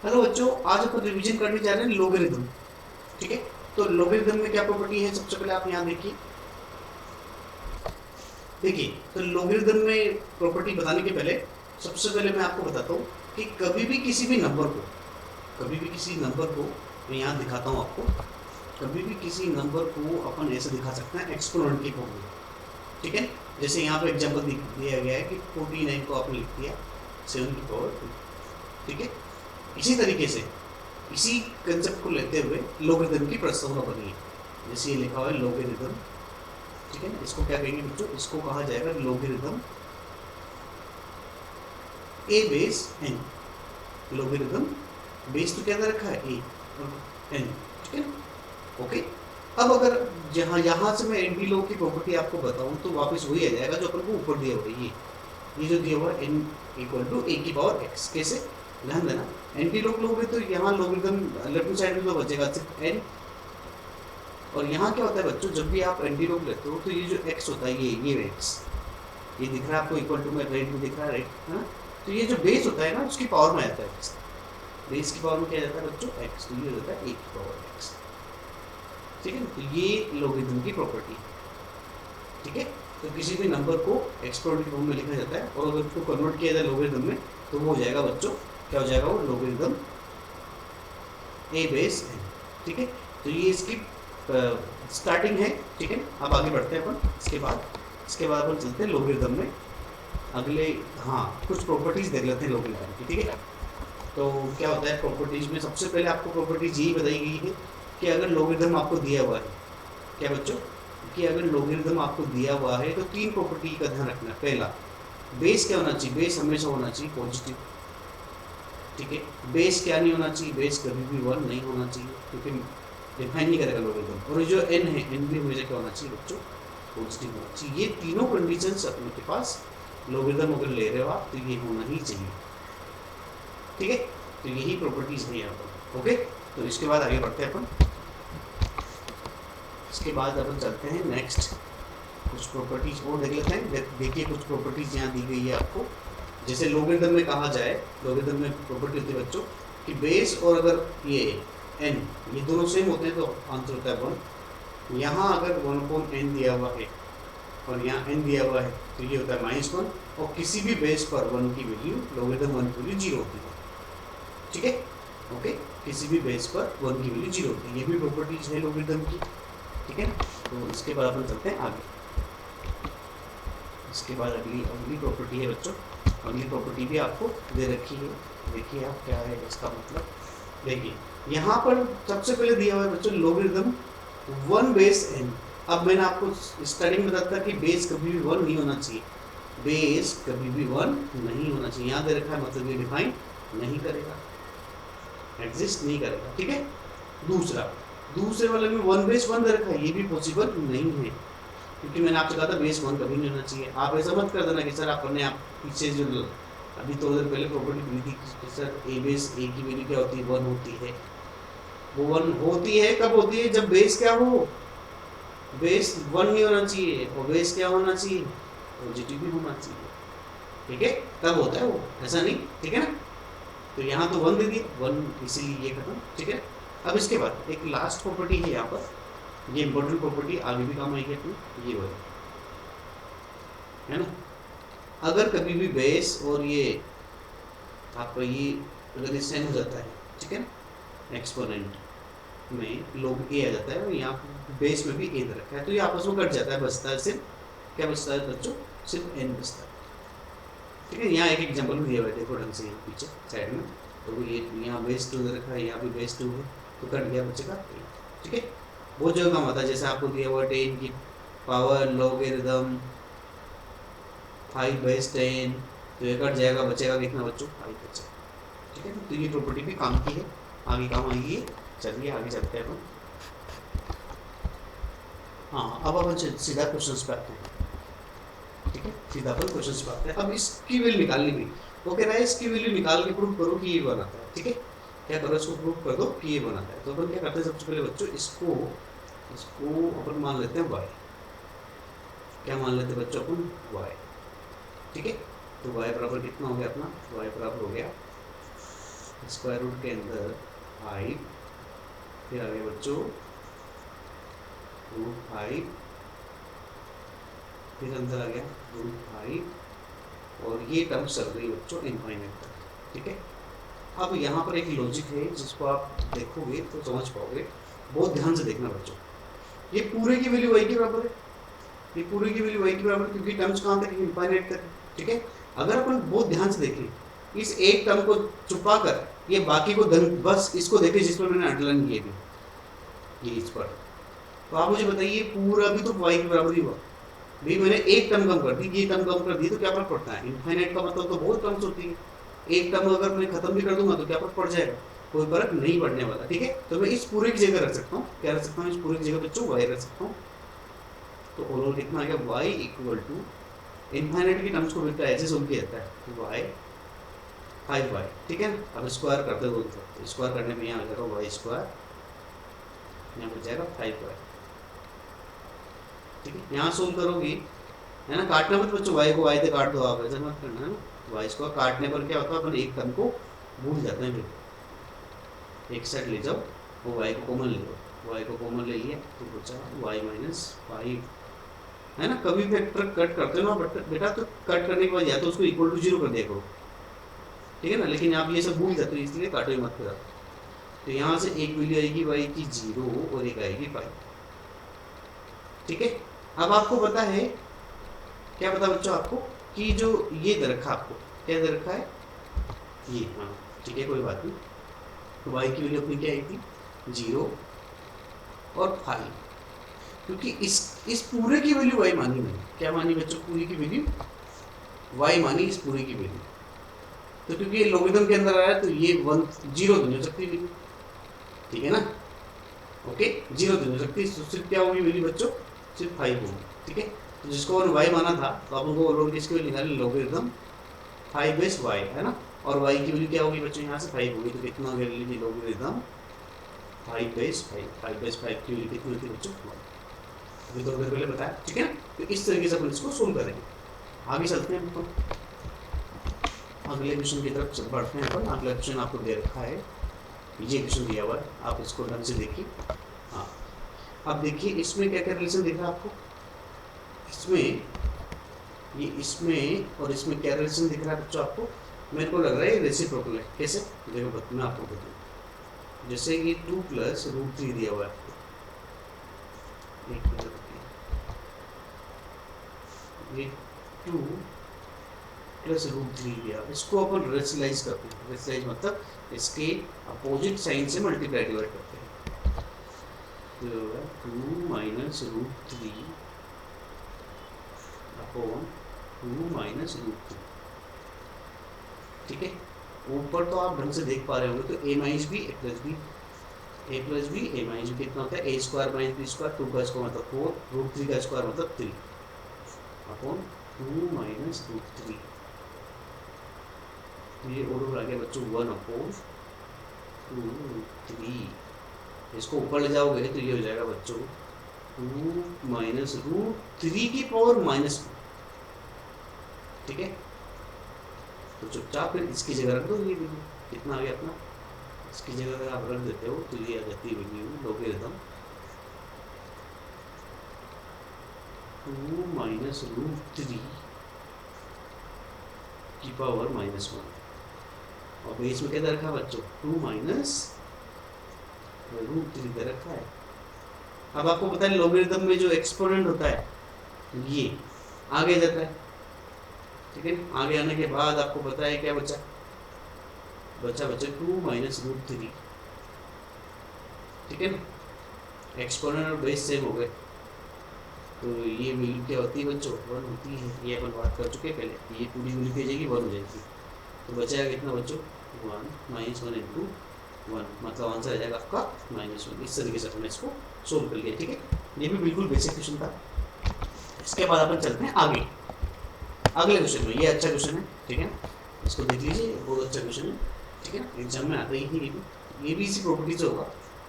Hello बच्चों, आज अपन revision करने जा रहे हैं लोगरिथम। ठीक है, तो लोगरिथम में क्या प्रॉपर्टी है सबसे पहले आप यहाँ देखिए। देखिए, तो लोगरिथम में प्रॉपर्टी बताने के पहले सबसे पहले मैं आपको बताता हूँ कि कभी भी किसी भी नंबर को, कभी भी किसी नंबर को, मैं यहाँ दिखाता हूँ आपको, कभी भी किसी नंबर को अपन ऐसे दिखा सकते हैं एक्सपोनेंट की फॉर्म में। ठीक है, जैसे यहाँ पे एग्जाम्पल दिया गया है कि 49 को आपने लिख दिया 7 की पावर 2। ठीक है, इसी तरीके से इसी कंसेप्ट को लेते हुए लोगरिथम की प्रस्तावना बनी है। जैसे ये लिखा हुआ है लोगरिथम। ठीक है ना, इसको क्या कहेंगे बच्चों, इसको कहा जाएगा लोगरिथम ए बेस एन। लोगरिथम बेस तो क्या रखा है ए और एन। ठीक है, ओके। अब अगर यहाँ से मैं एंटी लॉग की प्रॉपर्टी आपको बताऊं तो वापस वही आ जाएगा जो अपन को ऊपर दिया हुआ है। ये जो दिया हुआ है एन इक्वल टू ए की पावर एक्स। कैसे, ध्यान देना, एंटी लॉग लोगे तो यहाँ लोगरिथम लेफ्ट हैंड साइड में तो बचेगा सिर्फ एन। और यहाँ क्या होता है बच्चों, जब भी आप एंटी लॉग लेते हो तो ये जो एक्स होता है, ये एक्स, ये दिख रहा है आपको इक्वल टू में राइट में दिख रहा है, राइट है ना। तो ये जो बेस होता है ना उसकी पावर में आता है एक्स। बेस की पावर में क्या जाता है बच्चों, एक्स। तो ये होता है ए की पावर एक्स। ठीक है, तो ये लोगरिथम की प्रॉपर्टी है। ठीक है, तो किसी भी नंबर को एक्सपोनेंट फॉर्म में लिखा जाता है और अगर उसको कन्वर्ट किया जाए लोगरिथम में तो वो हो जाएगा बच्चों, क्या हो जाएगा वो, लोगरिथम ए बेस एन। ठीक है, तो ये इसकी स्टार्टिंग है। ठीक है, अब आगे बढ़ते हैं अपन। इसके बाद अपन चलते हैं लोगरिथम में अगले। हाँ, कुछ प्रॉपर्टीज देख लेते हैं लोगरिथम की। ठीक है, तो क्या होता है प्रॉपर्टीज में, सबसे पहले आपको प्रॉपर्टीज यही बताई गई है कि अगर लोगरिथम आपको दिया हुआ है, क्या बच्चों, कि अगर लोगरिथम आपको दिया हुआ है तो तीन प्रॉपर्टी का ध्यान रखना। पहला, बेस क्या होना चाहिए, बेस हमेशा होना चाहिए पॉजिटिव। ठीक है, बेस क्या नहीं होना चाहिए, बेस कभी भी 1 नहीं होना चाहिए क्योंकि डिफाइन नहीं करेगा लोगरिथम। और जो n है, n भी हमेशा क्या होना चाहिए बच्चों, पॉजिटिव होना चाहिए। ये तीनों कंडीशंस अपने के पास लोगरिथम अगर ले रहे हो आप तो ये होना ही चाहिए। ठीक है, तो यही प्रॉपर्टीज है यहाँ पर। ओके, तो इसके बाद आगे बढ़ते हैं अपन। इसके बाद अपन चलते हैं नेक्स्ट, कुछ प्रॉपर्टीज और देख लेते हैं। देखिए, कुछ प्रॉपर्टीज यहाँ दी गई है आपको। जैसे लोगरिथम में कहा जाए, लोगरिथम में प्रॉपर्टी होती है बच्चों कि बेस और अगर ये n ये दोनों सेम होते हैं तो आंसर होता है 1। यहाँ अगर 1/n दिया हुआ है और यहाँ n दिया हुआ है तो ये होता है -1। और किसी भी बेस पर 1 की वैल्यू, लोगरिथम 1 की वैल्यू 0 होती है। ठीक है, ओके, किसी भी बेस पर 1 की वैल्यू 0 होती है। ये भी प्रॉपर्टीज है लोगरिथम की। ठीक है, तो इसके बाद अपन चलते हैं आगे। इसके बाद अगली प्रॉपर्टी है बच्चों, अगली प्रॉपर्टी भी आपको दे रखी है। देखिए आप क्या है इसका मतलब। देखिए, यहाँ पर सबसे पहले दिया हुआ है बच्चों लोगरिथम 1 बेस n। अब मैंने आपको स्टार्टिंग में बताया था कि बेस कभी भी 1 नहीं होना चाहिए, बेस कभी भी 1 नहीं होना चाहिए। यहाँ दे रखा है मतलब ये डिफाइन नहीं करेगा, एग्जिस्ट नहीं करेगा। ठीक है, दूसरे वाले में 1 बेस 1 दे रखा है, ये भी पॉसिबल नहीं है क्योंकि मैंने आपसे कहा था बेस 1 कभी नहीं होना चाहिए। आप ऐसा मत कर देना कि सर आपने आप पीछे जो अभी थोड़ी देर पहले प्रॉपर्टी दी थी कि सर ए बेस ए की वैल्यू क्या होती है, 1 होती है। वो 1 होती है कब होती है, जब बेस क्या हो, बेस 1 नहीं होना चाहिए और बेस क्या होना चाहिए, पॉजिटिव भी होना चाहिए। ठीक है, तब होता है वो, ऐसा नहीं। ठीक है ना, तो यहाँ तो 1 दे दिया 1, इसीलिए ये खत्म। ठीक है, अब इसके बाद एक लास्ट प्रॉपर्टी है यहाँ पर, ये इंपॉर्टेंट प्रॉपर्टी आगे भी काम आएगी अपनी, ये वाली है ना। अगर कभी भी बेस और ये आपका ये अगर सेम हो जाता है, ठीक है, एक्सपोनेंट में लोग ए आ जाता है और यहाँ बेस में भी ए दे रखा है तो ये आपस में कट जाता है, बचता है सिर्फ क्या बचता है बच्चों, सिर्फ एन बचता है। ठीक है, यहाँ एक एग्जाम्पल भी दिया हुआ है, देखो ढंग से पीछे साइड में। तो ये यहाँ बेस 2 दे रखा है, यहाँ भी बेस 2 है तो कट गया बचेगा ए। ठीक है, बहुत जगह काम आता है, जैसे आपको दिया हुआ 10 की पावर लोगरिथम 5 बेस 10, तो ये कट जाएगा, बचेगा कितना बच्चों, 5 बचेगा। ठीक है, तो ये प्रॉपर्टी भी काम की है, आगे काम आएगी। चलिए आगे चलते हैं अपन। हाँ, अब अपन सीधा क्वेश्चंस पे आते हैं। ठीक है, सीधा अपन क्वेश्चंस पे आते हैं। अब इसकी वैल्यू निकालनी भी, वो कह रहा है इसकी वैल्यू निकाल के प्रूव करो कि ये बनाता है। ठीक है, क्या करो, इसको प्रूव कर दो कि ये बनाता है। तो अपन क्या करते हैं सबसे पहले बच्चों, इसको अपन मान लेते हैं y। क्या मान लेते हैं बच्चों अपन, y। ठीक है, तो y बराबर कितना हो गया अपना, y बराबर हो गया स्क्वायर रूट के अंदर 5, फिर आगे बच्चों √5, फिर अंदर आ गया √5, और ये टर्म चल रही है बच्चों इनफाइनाइट तक। ठीक है, अब यहाँ पर एक लॉजिक है जिसको आप देखोगे तो समझ पाओगे, बहुत ध्यान से देखना बच्चों। ये पूरे की वैल्यू y के बराबर है, ये पूरे की वैल्यू y के बराबर, क्योंकि टर्म्स कहाँ तक है, इनफाइनाइट तक। ठीक है, अगर अपन बहुत ध्यान से देखें, इस एक टर्म को छुपा कर ये बाकी को बस इसको देखें जिस पर मैंने अंडरलाइन किए थे, ये इस पर, तो आप मुझे बताइए पूरा भी तो y के बराबर ही हुआ भाई। मैंने एक टर्म कम कर दी, ये टर्म कम कर दी, तो क्या फर्क पड़ता है? इनफाइनाइट का मतलब तो बहुत टर्म्स होती है, एक टर्म अगर मैं खत्म भी कर दूंगा तो क्या फर्क पड़ जाएगा? कोई फर्क नहीं पड़ने वाला। ठीक है, तो मैं इस पूरे की जगह रख सकता हूँ, क्या रख सकता हूँ? इस पूरे की जगह बच्चों y रख सकता हूँ। तो ओवरऑल कितना आ गया? y इक्वल टू इनफाइनाइट की टर्म्स को बिल्कुल ऐसे सोल्व किया जाता है, y 5y। ठीक है, अब स्क्वायर करते हो तो स्क्वायर करने में यहाँ आ जाएगा y स्क्वायर, यहाँ बच जाएगा 5y। ठीक है, यहाँ सोल्व करोगे है ना, काटना मत बच्चों, y को y से काट दो, आप ऐसा मत करना है ना। y स्क्वायर काटने पर क्या होता है, अपन एक टर्म को भूल जाते हैं, फिर एक साइड ले जाओ, वो y को कॉमन ले लो, y को कॉमन ले लिया तो बचा y माइनस 5, है ना। कभी फैक्टर कट करते हो ना बेटा, तो कट करने के बाद या तो उसको इक्वल टू 0 कर दिया करो, ठीक है ना, लेकिन आप ये सब भूल जाते हो इसलिए काटो ही मत करो। तो यहाँ से एक वैल्यू आएगी y की 0 और एक आएगी 5। ठीक है, अब आपको पता है, क्या पता बच्चों आपको, कि जो ये दे रखा, आपको क्या दे रखा है ये, हाँ ठीक है कोई बात नहीं। तो y की वैल्यू अपनी क्या आई थी? 0 और 5, क्योंकि इस पूरे की वैल्यू y मानी मैंने, क्या मानी बच्चों? पूरी की वैल्यू y मानी, इस पूरे की वैल्यू। तो क्योंकि ये लॉगरिथम के अंदर आया तो ये 1 0 तो नहीं हो सकती वैल्यू, ठीक है ना, ओके 0 तो नहीं हो सकती, सिर्फ क्या होगी वैल्यू बच्चों? सिर्फ 5 होगी। ठीक है, तो जिसको y माना था तो आप उनको ओवरऑल किसकी वैल्यू निकालें? लॉगरिथम 5 बेस y, है ना, और y की वैल्यू क्या होगी बच्चों? यहाँ से 5 होगी, तो कितना हो गया लॉगरिथम 5 बेस 5 की वैल्यू कितनी होती है बच्चों? अभी थोड़ी देर पहले बताया। ठीक है ना, तो इस तरीके से अपन इसको सोल्व करेंगे। आगे चलते हैं, तो अगले क्वेश्चन की तरफ बढ़ते हैं अपन। अगला क्वेश्चन आपको दे रखा है, ये क्वेश्चन दिया हुआ है, आप इसको ढंग से देखिए। हाँ, अब देखिए इसमें क्या क्या रिलेशन दिख रहा है आपको, इसमें और इसमें क्या रिलेशन दिख रहा है बच्चों आपको? मेरे को लग रहा है रेसिप्रोकल है। कैसे? देखो मैं आपको बताऊँ, जैसे कि 2 + √3 दिया हुआ है आपको, ये 2 + √3 दिया, इसको अपन रेशनलाइज करते हैं। रेशनलाइज मतलब इसके अपोजिट साइन से मल्टीप्लाई डिवाइड करते हैं, तो 2 - √3 अपॉन 2 - √3। ठीक है, ऊपर तो आप ढंग से देख पा रहे होंगे, तो a - b a + b, a + b a - b कितना होता है? a² - b², 2 का स्क्वायर मतलब 4, √3 का स्क्वायर मतलब 3 अपॉन 2 - √3। ये ओवर आ गया बच्चों 1 अपॉन 2 √3। इसको ऊपर ले जाओगे तो ये हो जाएगा बच्चों 2 - √3 की पावर -1। ठीक है, तो चुपचाप फिर इसकी जगह रख दो, ये वैल्यू कितना आ गया अपना, इसकी जगह अगर आप रख देते हो तो ये आ जाती है वैल्यू लॉगरिथम 2 - √3 की पावर -1, और बेस में क्या दे रखा है बच्चों? 2 - √3 दे रखा है। अब आपको पता है लॉगरिथम में जो एक्सपोनेंट होता है ये आगे जाता है। ठीक है, आगे आने के बाद आपको पता है क्या बचा? बच्चा 2 - √3। ठीक है ना, एक्सपोनेंट और बेस सेम हो गए, तो ये वैल्यू क्या होती है बच्चों? 1 होती है। ये अपन बात कर चुके हैं पहले, ये पूरी वैल्यू क्या जाएगी? 1 हो जाएगी। तो बचाएगा कितना बच्चों? 1 - 1 × 1, मतलब आंसर आ जाएगा आपका -1। इस तरीके से हमने इसको सोल्व कर लिया। ठीक है, ये भी बिल्कुल बेसिक क्वेश्चन था। इसके बाद अपन चलते हैं आगे अगले क्वेश्चन में। ये अच्छा क्वेश्चन है, ठीक है, इसको देख लीजिए, बहुत अच्छा क्वेश्चन है। ठीक है, एग्जाम में आता ही ये भी इसी प्रॉपर्टी से होगा।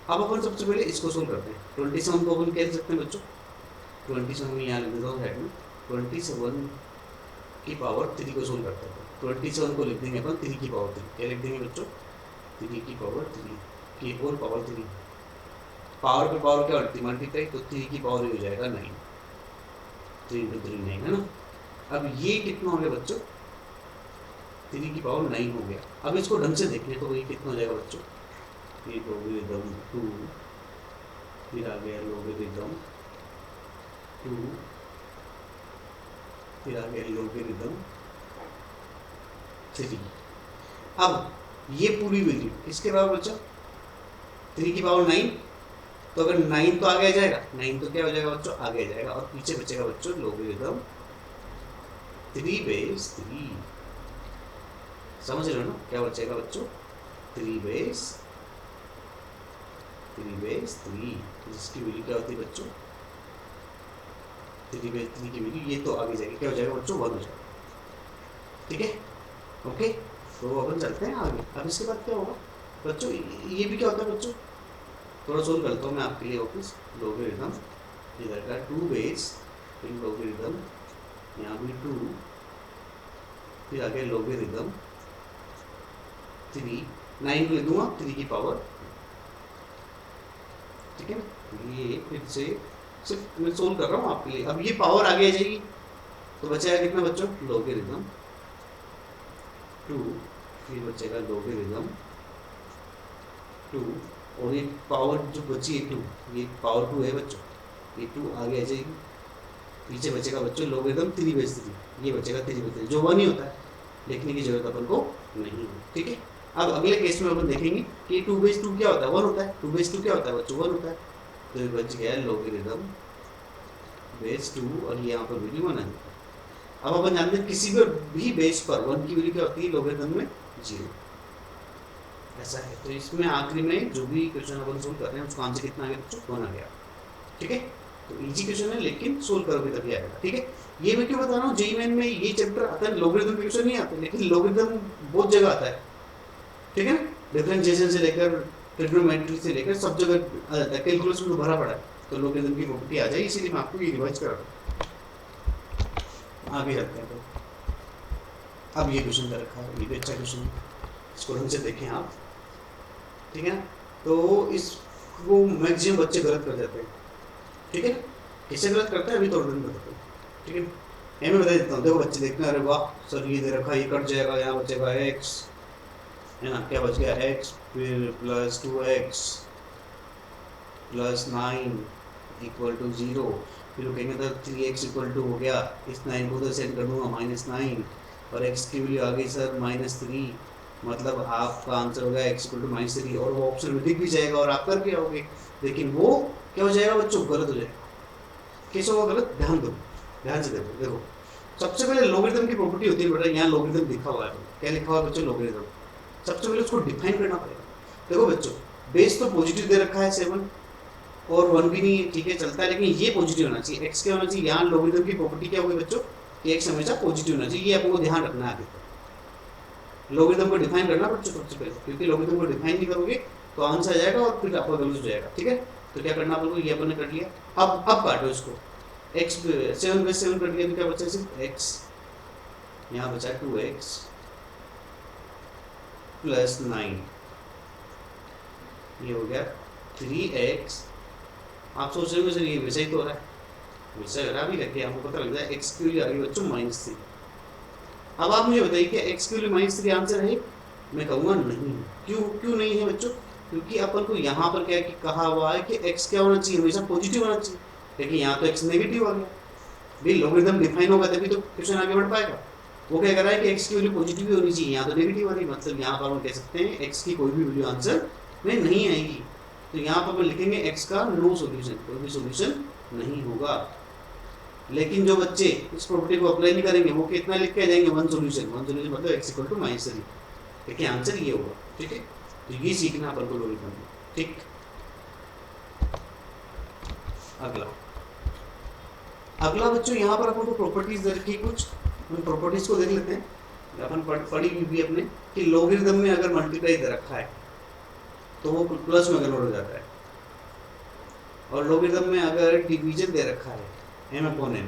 अब अपन सबसे पहले इसको सोल्व करते हैं। 27 को अपन कह सकते हैं बच्चों, 27 में यहाँ लिख देता हूँ हेड में, 27 की पावर 3 को सोल्व करते हैं। 27 को लिख देंगे अपन 3 की पावर 3। क्या लिख देंगे बच्चों? 3 की पावर 3 की होल पावर 3, पावर पे पावर क्या होती है मल्टीप्लाई, तो 3 की पावर हो जाएगा 9, 3 इंटू 3 9 है ना। अब ये कितना हो गया बच्चों, 3 की पावर 9 हो गया। अब इसको ढंग से देखने तो ये कितना हो जाएगा बच्चों, ये लोगरिथम 2, फिर आ गया लोगरिथम 2, फिर आ गया लोगरिथम 3। अब ये पूरी वैल्यू इसके बराबर बच्चों 3 की पावर 9, तो अगर 9 तो आगे आ जाएगा, 9 तो क्या हो जाएगा बच्चों आगे आ जाएगा, और पीछे बचेगा बच्चों लोगरिथम 3 बेस 3। समझ रहे हो ना क्या बचेगा बच्चों, 3 बेस 3, जिसकी वैल्यू क्या होती है बच्चों 3 बेस 3 की वैल्यू, ये तो आगे जाएगी क्या हो जाएगा बच्चों 1 हो जाएगा। ठीक है, ओके। तो अपन चलते हैं आगे। अब इसके बाद क्या होगा बच्चों, ये भी क्या होता है बच्चों, थोड़ा सोल्व करता हूँ मैं आपके लिए वापस। लोगरिथम इधर का 2 बेस फिर लोगरिथम यहाँ भी 2, फिर आगे लोगरिथम 3, 9 लिख दूंगा 3 की पावर। ठीक है, ये फिर से सिर्फ मैं सोल्व कर रहा हूँ आपके लिए। अब ये पावर आगे आ जाएगी तो बचेगा कितना बच्चों, लोगरिथम 2, फिर बचेगा लोगरिथम 2, और ये पावर जो बची है 2, ये पावर 2 है बच्चों, ये 2 आगे आ जाएगी, पीछे बचेगा बच्चों लोगरिथम 3 बेस 3, ये बचेगा 3 बेस 3 जो 1 ही होता है, लिखने की जरूरत अपन को नहीं है। ठीक है, अब अगले केस में अपन देखेंगे कि 2 बेस 2 क्या होता है, 1 होता है। 2 बेस 2 क्या होता है बच्चों, 1 होता है। तो ये बच गया लोगरिथम बेस 2 और ये यहाँ पर वैल्यू 1 है। अब अपन जानते हैं किसी भी बेस पर 1 की वैल्यू क्या होती है लोगरिथम में 0, ऐसा है। तो इसमें आखिरी में जो भी क्वेश्चन अपन सोल्व कर रहे हैं उसका आंसर कितना आ गया बच्चों, 1 आ गया। ठीक है, तो इजी क्वेश्चन है लेकिन सोल्व करोगे तभी आएगा। ठीक है, ये मैं क्यों बता रहा हूँ, जेईई मेन में ये चैप्टर आता है, लोगरिथम क्वेश्चन नहीं आते, लेकिन लोगरिथम बहुत जगह आता है। ठीक है ना, डिफरेंशिएशन से लेकर ट्रिग्नोमेट्री से लेकर सब जगह आता है, कैलकुलस में तो भरा पड़ा है, तो लोगरिथम की प्रॉपर्टी आ जाए, इसीलिए मैं आपको ये रिवाइज करा रहा हूँ। आगे रखते हैं। तो अब ये क्वेश्चन कर रखा है, ये भी अच्छा क्वेश्चन है, इसको ढंग से देखें आप। ठीक है, तो इसको मैक्सिमम बच्चे गलत कर जाते हैं। ठीक है, किससे गलत करते हैं अभी थोड़ा दिन बताते हैं। ठीक है, मैं बता देता हूँ, देखो बच्चे देखना, अरे वाह सर ये दे रखा, ये कट जाएगा, यहाँ बचेगा x है ना, क्या बच गया x, फिर plus 2x plus 9 equal to 0, फिर कहेंगे तो 3x इक्वल टू हो गया, इस 9 को तो सेट कर दूंगा -9, और x की वैल्यू आ गई सर -3, मतलब आपका आंसर हो गया x इक्वल टू -3, और वो ऑप्शन में दिख भी जाएगा और आप कर भी आओगे, लेकिन वो क्या हो जाएगा बच्चों, गलत हो जाएगा। कैसे होगा गलत, ध्यान दो, ध्यान से देखो। देखो सबसे पहले लोगरिथम की प्रॉपर्टी होती है बेटा, यहाँ लोगरिथम लिखा हुआ है, क्या लिखा हुआ है बच्चों, लोगरिथम। सबसे पहले उसको डिफाइन करना पड़ेगा। देखो बच्चों, बेस तो पॉजिटिव दे रखा है 7 और 1 भी नहीं है, ठीक है चलता है, लेकिन ये पॉजिटिव होना चाहिए, x क्या होना चाहिए, यहाँ लोगरिथम की प्रॉपर्टी क्या होगी बच्चों, कि x हमेशा पॉजिटिव होना चाहिए, ये आपको ध्यान रखना है आगे। लोगरिथम को डिफाइन करना बच्चों सबसे पहले, क्योंकि लोगरिथम को डिफाइन नहीं करोगे तो आंसर आ जाएगा और फिर आपका गलत हो जाएगा। ठीक है, तो क्या करना आपको, ये अपन ने कर लिया। अब काटो इसको, x 7 बेस 7 कर दिया तो क्या बचा, सिर्फ x, यहाँ बचा 2x प्लस 9, ये हो गया 3x। आप सोच रहे हो सर ये वैसा ही तो हो रहा है, वैसा हो रहा है, अभी रखिए आपको पता लग जाए। x की वैल्यू आ गई बच्चों -3। अब आप मुझे बताइए कि x की वैल्यू -3 आंसर है, मैं कहूँगा नहीं। क्यों नहीं है बच्चों, क्योंकि अपन को यहाँ पर क्या कहा हुआ है कि x क्या होना चाहिए, हमेशा पॉजिटिव होना चाहिए, लेकिन यहाँ तो x नेगेटिव आ गया। भाई लोगरिथम डिफाइन होगा तभी तो क्वेश्चन आगे बढ़ पाएगा। वो क्या कर रहा है कि x की वैल्यू पॉजिटिव ही होनी चाहिए, यहाँ तो नेगेटिव आ रही, मतलब यहाँ पर हम कह सकते हैं x की कोई भी वैल्यू आंसर में नहीं आएगी। तो यहाँ पर हम लिखेंगे x का नो सॉल्यूशन, कोई भी सॉल्यूशन नहीं होगा। लेकिन जो बच्चे इस प्रॉपर्टी को अप्लाई नहीं करेंगे वो कितना लिख के जाएंगे, वन सॉल्यूशन मतलब x इक्वल टू -3, देखिए आंसर ये होगा। ठीक है, तो ये सीखना अपन को लोगरिथम में। ठीक, अगला बच्चों यहाँ पर अपन को प्रॉपर्टीज दे रखी, कुछ उन प्रॉपर्टीज को देख लेते हैं। अपन पढ़ी भी अपने कि लोगरिथम में अगर मल्टीप्लाई दे रखा है तो वो प्लस में कन्वर्ट हो जाता है, और लोगरिथम में अगर डिवीजन दे रखा है m/n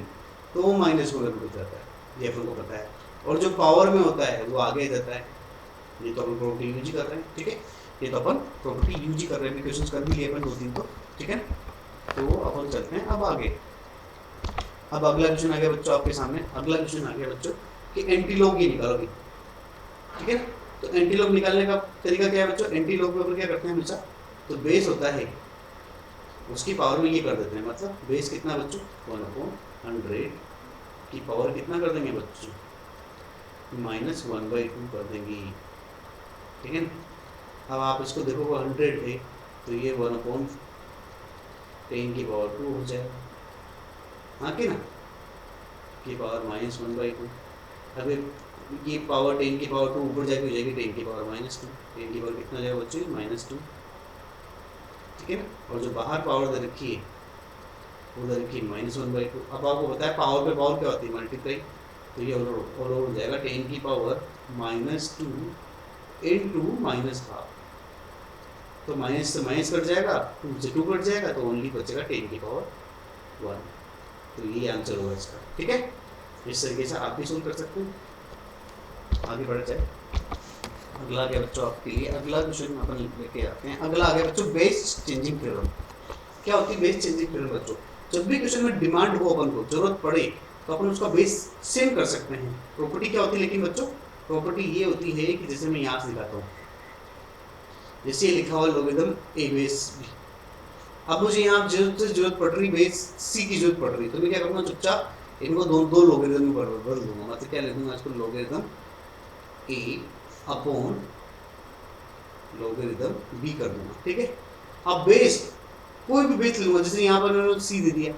तो वो माइनस में कन्वर्ट हो जाता है, ये अपन को पता है। और जो पावर में होता है वो आगे जाता है, ये तो अपन प्रॉपर्टी यूज ही कर रहे हैं, ठीक है, ये तो अपन प्रॉपर्टी यूज ही कर रहे हैं, क्वेश्चन कर भी लिए अपन 2-3 तो, ठीक है। तो अपन चलते हैं अब आगे। अब अगला क्वेश्चन आ गया बच्चों आपके सामने, अगला क्वेश्चन आ गया बच्चों कि एंटीलॉग ये निकालोगे, ठीक है। तो एंटीलॉग निकालने का तरीका क्या है बच्चों, एंटीलॉग में अपन क्या करते हैं हमेशा, तो बेस होता है उसकी पावर में ये कर देते हैं, मतलब बेस कितना बच्चों 1/100 की पावर कितना कर देंगे बच्चों, -1/2 कर देंगे, ठीक है ना। अब आप इसको देखो 100 है तो ये 1/10 की पावर 2 हो जाएगा, हाँ कि ना, की पावर -1/2। अब ये पावर 10 की पावर 2 ऊपर जाके हो जाएगी 10 की पावर -2, 10 की पावर कितना जाएगा बच्चों -2, ठीक है ना। और जो बाहर पावर दे रखी है उधर की -1/2। अब आपको पता है पावर पे पावर क्या होती है, मल्टीप्लाई, तो ये और हो जाएगा 10 की पावर -2 इंटू -12, तो माइनस से माइनस कट जाएगा, 2 से 2 कट जाएगा, तो ओनली बचेगा 10 की पावर 1। तो ये आंसर होगा इसका, ठीक है। इस तरीके से आप भी सोल्व कर सकते हैं। आगे बढ़ जाए, अगला आ गया बच्चों आपके लिए, अगला क्वेश्चन अपन लेके आते हैं। अगला आ गया बच्चों बेस चेंजिंग थ्योरम। क्या होती है बेस चेंजिंग थ्योरम बच्चों, जब भी क्वेश्चन में डिमांड हो, अपन को जरूरत पड़े तो अपन उसका बेस सेम कर सकते हैं। प्रॉपर्टी क्या होती है लेकिन बच्चों, प्रॉपर्टी ये होती है कि जैसे मैं यहाँ से दिखाता हूँ, जैसे लिखा हुआ लॉगरिथम ए बेस बी। अब मुझे यहाँ जरूरत पड़ रही बेस सी की जरूरत पड़ रही, तो मैं क्या करूँगा, चुपचाप इनको दो लॉगरिथम में बदल दूंगा। मतलब क्या लिखूंगा इसको, लॉगरिथम ए अपॉन लॉगरिथम बी कर दूंगा, ठीक है। अब बेस कोई भी बेस लूंगा, जैसे यहाँ पर मैंने सी दे दिया,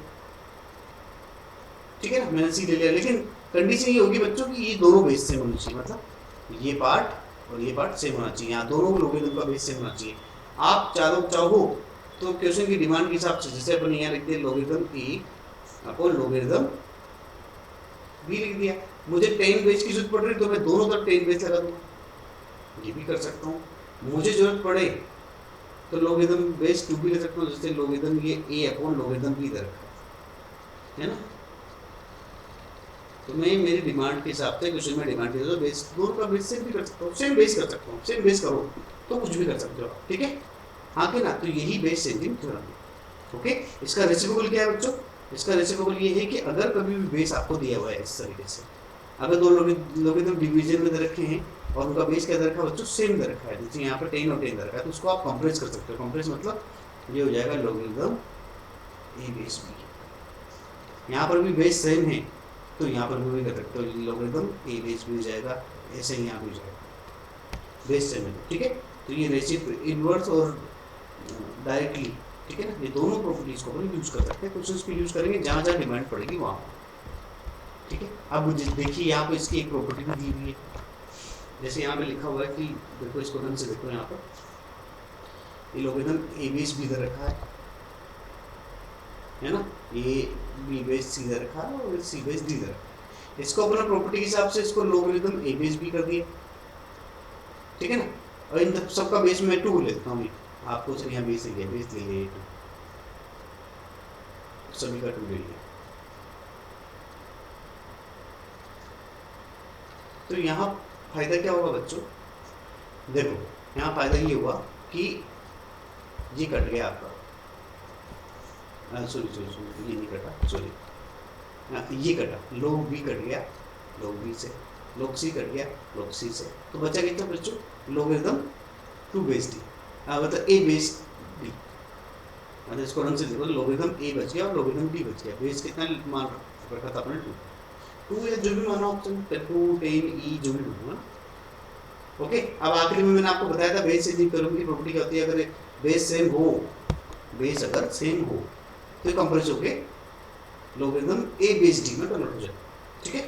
ठीक है ना, मैंने सी ले लिया, लेकिन कंडीशन ये होगी बच्चों कि ये दोनों बेस सेम होनी चाहिए, मतलब ये पार्ट और ये पार्ट सेम होना चाहिए, यहाँ दोनों लॉगरिथम का बेस सेम होना चाहिए। आप चाहो तो क्वेश्चन की डिमांड के हिसाब से, जैसे अपन यहाँ लिखते हैं लॉगरिथम ए अपॉन लॉगरिथम बी लिख दिया। मुझे 10 बेस की जरूरत पड़ रही तो मैं दोनों तरफ 10 बेस लगा दूंगा, ये भी कर सकता हूँ। मुझे जरूरत पड़े तो लॉगरिथम बेस 2 भी ले सकता हूँ, जैसे लॉगरिथम ये ए अपॉन लॉगरिथम बी दे रखा है ना। तो मैं मेरी डिमांड के हिसाब से क्वेश्चन में डिमांड के हिसाब से बेस दोनों का बेस सेम भी कर सकता हूँ, सेम बेस कर सकता हूँ, सेम बेस करो तो कुछ भी कर सकते हो, ठीक है, हाँ कि ना। तो यही बेस चेंजिंग थ्योरम है, ओके। इसका रेसिप्रोकल क्या है बच्चों, इसका रेसिप्रोकल ये है कि अगर कभी भी बेस आपको दिया हुआ है इस तरीके से, अगर दो लॉगरिथम डिवीजन में दे रखे हैं और उनका बेस क्या दे रखा है बच्चों, सेम दे रखा है, जैसे यहाँ पर 10 और 10 दे रखा है, तो उसको आप कंप्रेस कर सकते हो। कंप्रेस मतलब ये हो जाएगा लॉगरिथम ए बेस बी। यहाँ पर भी बेस सेम है तो यहाँ पर भी कर सकते हो, लॉगरिथम ए बेस बी हो जाएगा, ऐसे ही यहाँ भी हो जाएगा, बेस सेम है, ठीक है। तो ये रेसिप्रोकल इनवर्स और डायरेक्टली, ठीक है ना, ये दोनों प्रॉपर्टीज को अपन यूज कर सकते हैं, क्वेश्चंस पे यूज करेंगे जहाँ जहाँ डिमांड पड़ेगी वहाँ, ठीक है। अब देखिए यहाँ पर इसकी एक प्रॉपर्टी भी दी हुई है, जैसे यहाँ पे लिखा हुआ है कि देखो इसको ढंग से देखो, यहाँ पर ये लॉगरिथम ए बेस बी दे रखा है ना, ये बी बेस सी दे रखा है और सी बेस डी दे रखा है। इसको अपना प्रॉपर्टी के हिसाब से इसको लॉगरिथम ए बेस बी कर दिया, ठीक है ना। और इन सबका बेस में 2 लेता हूँ, आपको सिर्फ यहाँ बेस ले लिया 2, सभी का 2 ले लिया। तो यहाँ फायदा क्या होगा बच्चों, देखो यहाँ फायदा ये हुआ कि ये कट गया आपका, सॉरी ये नहीं कटा, सॉरी ये कटा, लॉग बी कट गया लॉग बी से, लॉग सी कट गया लॉग सी से, तो बचा कितना बच्चों, लॉगरिथम 2 बेस डी, मतलब ए बेस डी, मतलब इसको ढंग से देखो, लॉगरिथम ए बच गया और लॉगरिथम डी बच गया। बेस कितना मान रखा था अपने 2 या जो भी माना ऑप्शन 2 10 ई जो भी ढूंढूंगा, ओके। अब आखिरी में मैंने आपको बताया था बेस चेंजिंग थ्योरम की प्रॉपर्टी क्या होती है, अगर बेस सेम हो, बेस अगर सेम हो तो कंप्रेस होके लॉगरिथम ए बेस डी में कन्वर्ट हो जाए, ठीक है,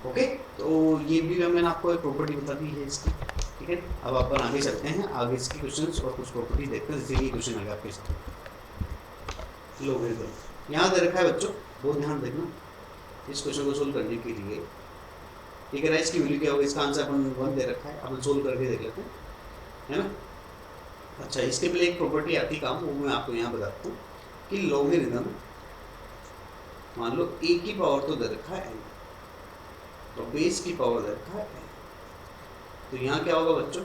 ओके। तो ये भी मैंने आपको एक प्रॉपर्टी बता दी है इसकी, ठीक है। अब अपन आगे चलते हैं, आगे इसकी क्वेश्चंस और कुछ प्रॉपर्टी देखते हैं। जैसे ये क्वेश्चन आ गया आपके साथ, लॉगरिथम यहाँ दे रखा है बच्चों, बहुत ध्यान देखना इस क्वेश्चन को सोल्व करने के लिए, ठीक है। इसकी वैल्यू क्या होगी, इसका आंसर अपन 1 दे रखा है, अपन सोल्व करके देख लेते हैं, है ना। अच्छा, इसके पहले एक प्रॉपर्टी आती काम, वो मैं आपको यहाँ बताता हूँ कि लॉगरिथम, मान लो a की पावर तो दे रखा है n, तो बेस की पावर दे रखा है n, तो यहाँ क्या होगा बच्चों,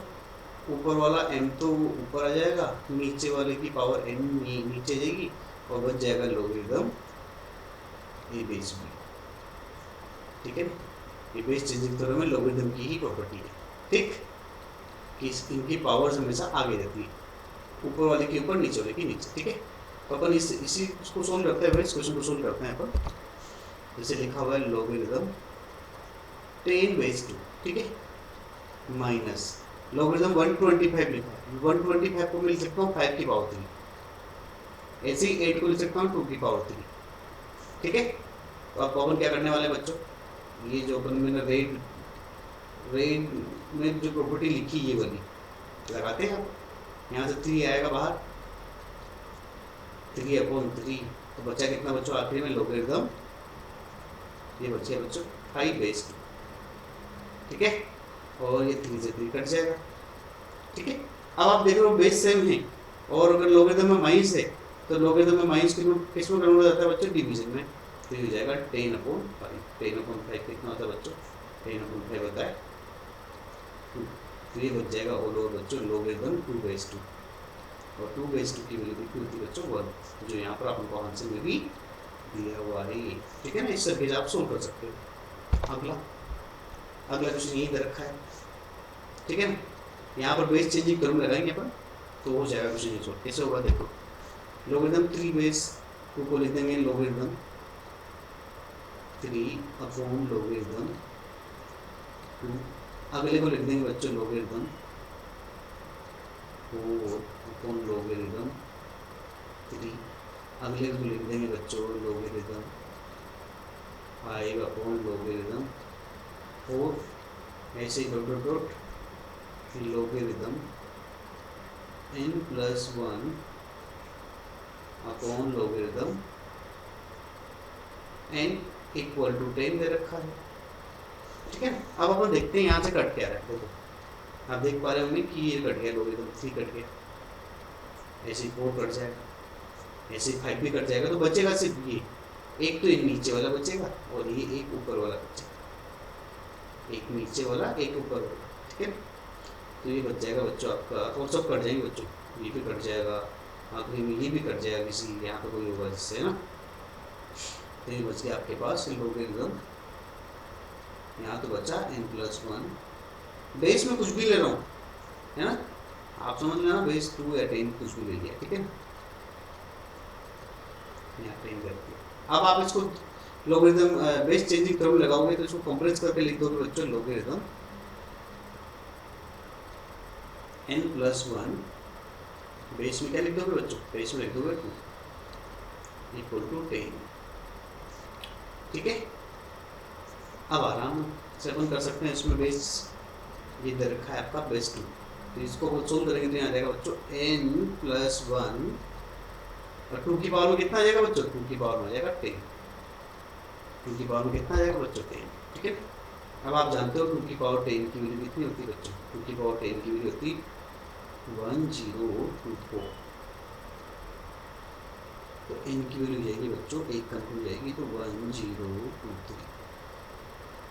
ऊपर वाला m तो ऊपर आ जाएगा, नीचे वाले की पावर n नीचे जाएगी और बच जाएगा लोगरिथम a बेस b। ठीक है, ये बेस चेंजिंग थ्योरम में लोगरिथम की ही प्रॉपर्टी है, ठीक, कि इनकी पावर्स हमेशा आगे रहती है, ऊपर वाले के ऊपर नीचे वाले की नीचे। ठीक है, तो अपन इसी को सोल्व करते हैं, इस क्वेश्चन को सोल्व करते हैं अपन। जैसे लिखा हुआ है लोगरिथम 10 बेस 2, ठीक है, माइनस लोगरिथम 125 लिखा है, 125 को मिल सकता हूँ 5 की पावर 3, ऐसे ही 8 को लिख सकता हूँ 2 की पावर 3। ठीक है, तो अब अपन क्या करने वाले हैं बच्चों, ये जो अपन मैंने रेड में जो प्रॉपर्टी लिखी ये वाली लगाते हैं। यहाँ से 3 आएगा बाहर, 3/3, तो बचा कितना बच्चों आखिरी में लोगरिथम, ये बचे बच्चों 5 बेस 2। ठीक है, और ये 3 से 3 कट जाएगा। ठीक है, अब आप देख रहे हो बेस सेम है, और अगर लोगरिथम में माइनस है तो लोगरिथम में माइनस किस में कन्वर्ट हो जाता है बच्चों, डिवीजन में। तो ये हो जाएगा 10/5। 10/5 कितना होता है बच्चों, 10/5 होता है 2। तो ये बच जाएगा ऑल ओवर बच्चों लोगरिथम 2 बेस 2, और 2 बेस 2 की वैल्यू कितनी होती है बच्चों 1, जो यहाँ पर आपको आंसर में भी दिया हुआ है। ठीक है ना, इस तरीके से आप सोल्व कर सकते हो। अगला क्वेश्चन यही दे रखा है। ठीक है ना, यहाँ पर बेस चेंजिंग थ्योरम लगाएंगे अपन, तो हो जाएगा क्वेश्चन ये सोल्व। कैसे होगा देखो, लोगरिथम 3 बेस 2 को लिख देंगे लोगरिथम 3 लोगरिथम 2, अगले को लिख देंगे बच्चों लोगरिथम 4 लोगरिथम 3, अगले को लिख देंगे बच्चों लोगरिथम 5 लोगरिथम 4, ऐसे dot dot dot logarithm n+1 upon logarithm n = 10 दे रखा है। ठीक है, अब अपन देखते हैं यहाँ से कट क्या रहा है। देखो आप देख पा रहे होंगे कि ये कट गया, लोगरिथम 3 कट गया, ऐसे 4 कट जाएगा, ऐसे 5 भी कट जाएगा, तो बचेगा सिर्फ ये एक, तो ये नीचे वाला बचेगा और ये एक ऊपर वाला बचेगा, एक नीचे वाला एक ऊपर वाला। ठीक है, तो ये बच जाएगा बच्चों आपका, और सब कट जाएंगे बच्चों, ये भी कट जाएगा, आखिरी में ये भी कट जाएगा, किसी यहाँ पर कोई होगा जिससे, है ना। तो ये बच गया आपके पास लोगरिथम, यहाँ तो बचा n+1, बेस में कुछ भी ले रहा हूँ, है ना, आप समझ लेना, बेस 2 या 10 कुछ भी ले लिया। ठीक है, यहाँ 10 कर दिया। अब आप इसको लोगरिथम बेस चेंजिंग थ्योरम लगाओगे तो इसको कंप्रेस करके लिख दोगे बच्चों लोगरिथम n+1, बेस में क्या लिख दोगे बच्चों, बेस में लिख दोगे 2 = 10। ठीक है, अब आराम से अपन कर सकते हैं, इसमें बेस ये दे रखा है आपका बेस 2, तो इसको सोल्व करेंगे तो यहाँ आ जाएगा बच्चों n+1, और 2 की पावर में कितना आ जाएगा बच्चों, 2 की पावर में आ जाएगा 10, 2 की पावर में कितना आ जाएगा बच्चों 10। ठीक है, अब आप जानते हो 2 की पावर 10 की वैल्यू कितनी होती है बच्चों, 2 की पावर 10 की वैल्यू होती 1024, तो n की वैल्यू जाएगी बच्चों, एक कंट्रोल जाएगी तो 1023।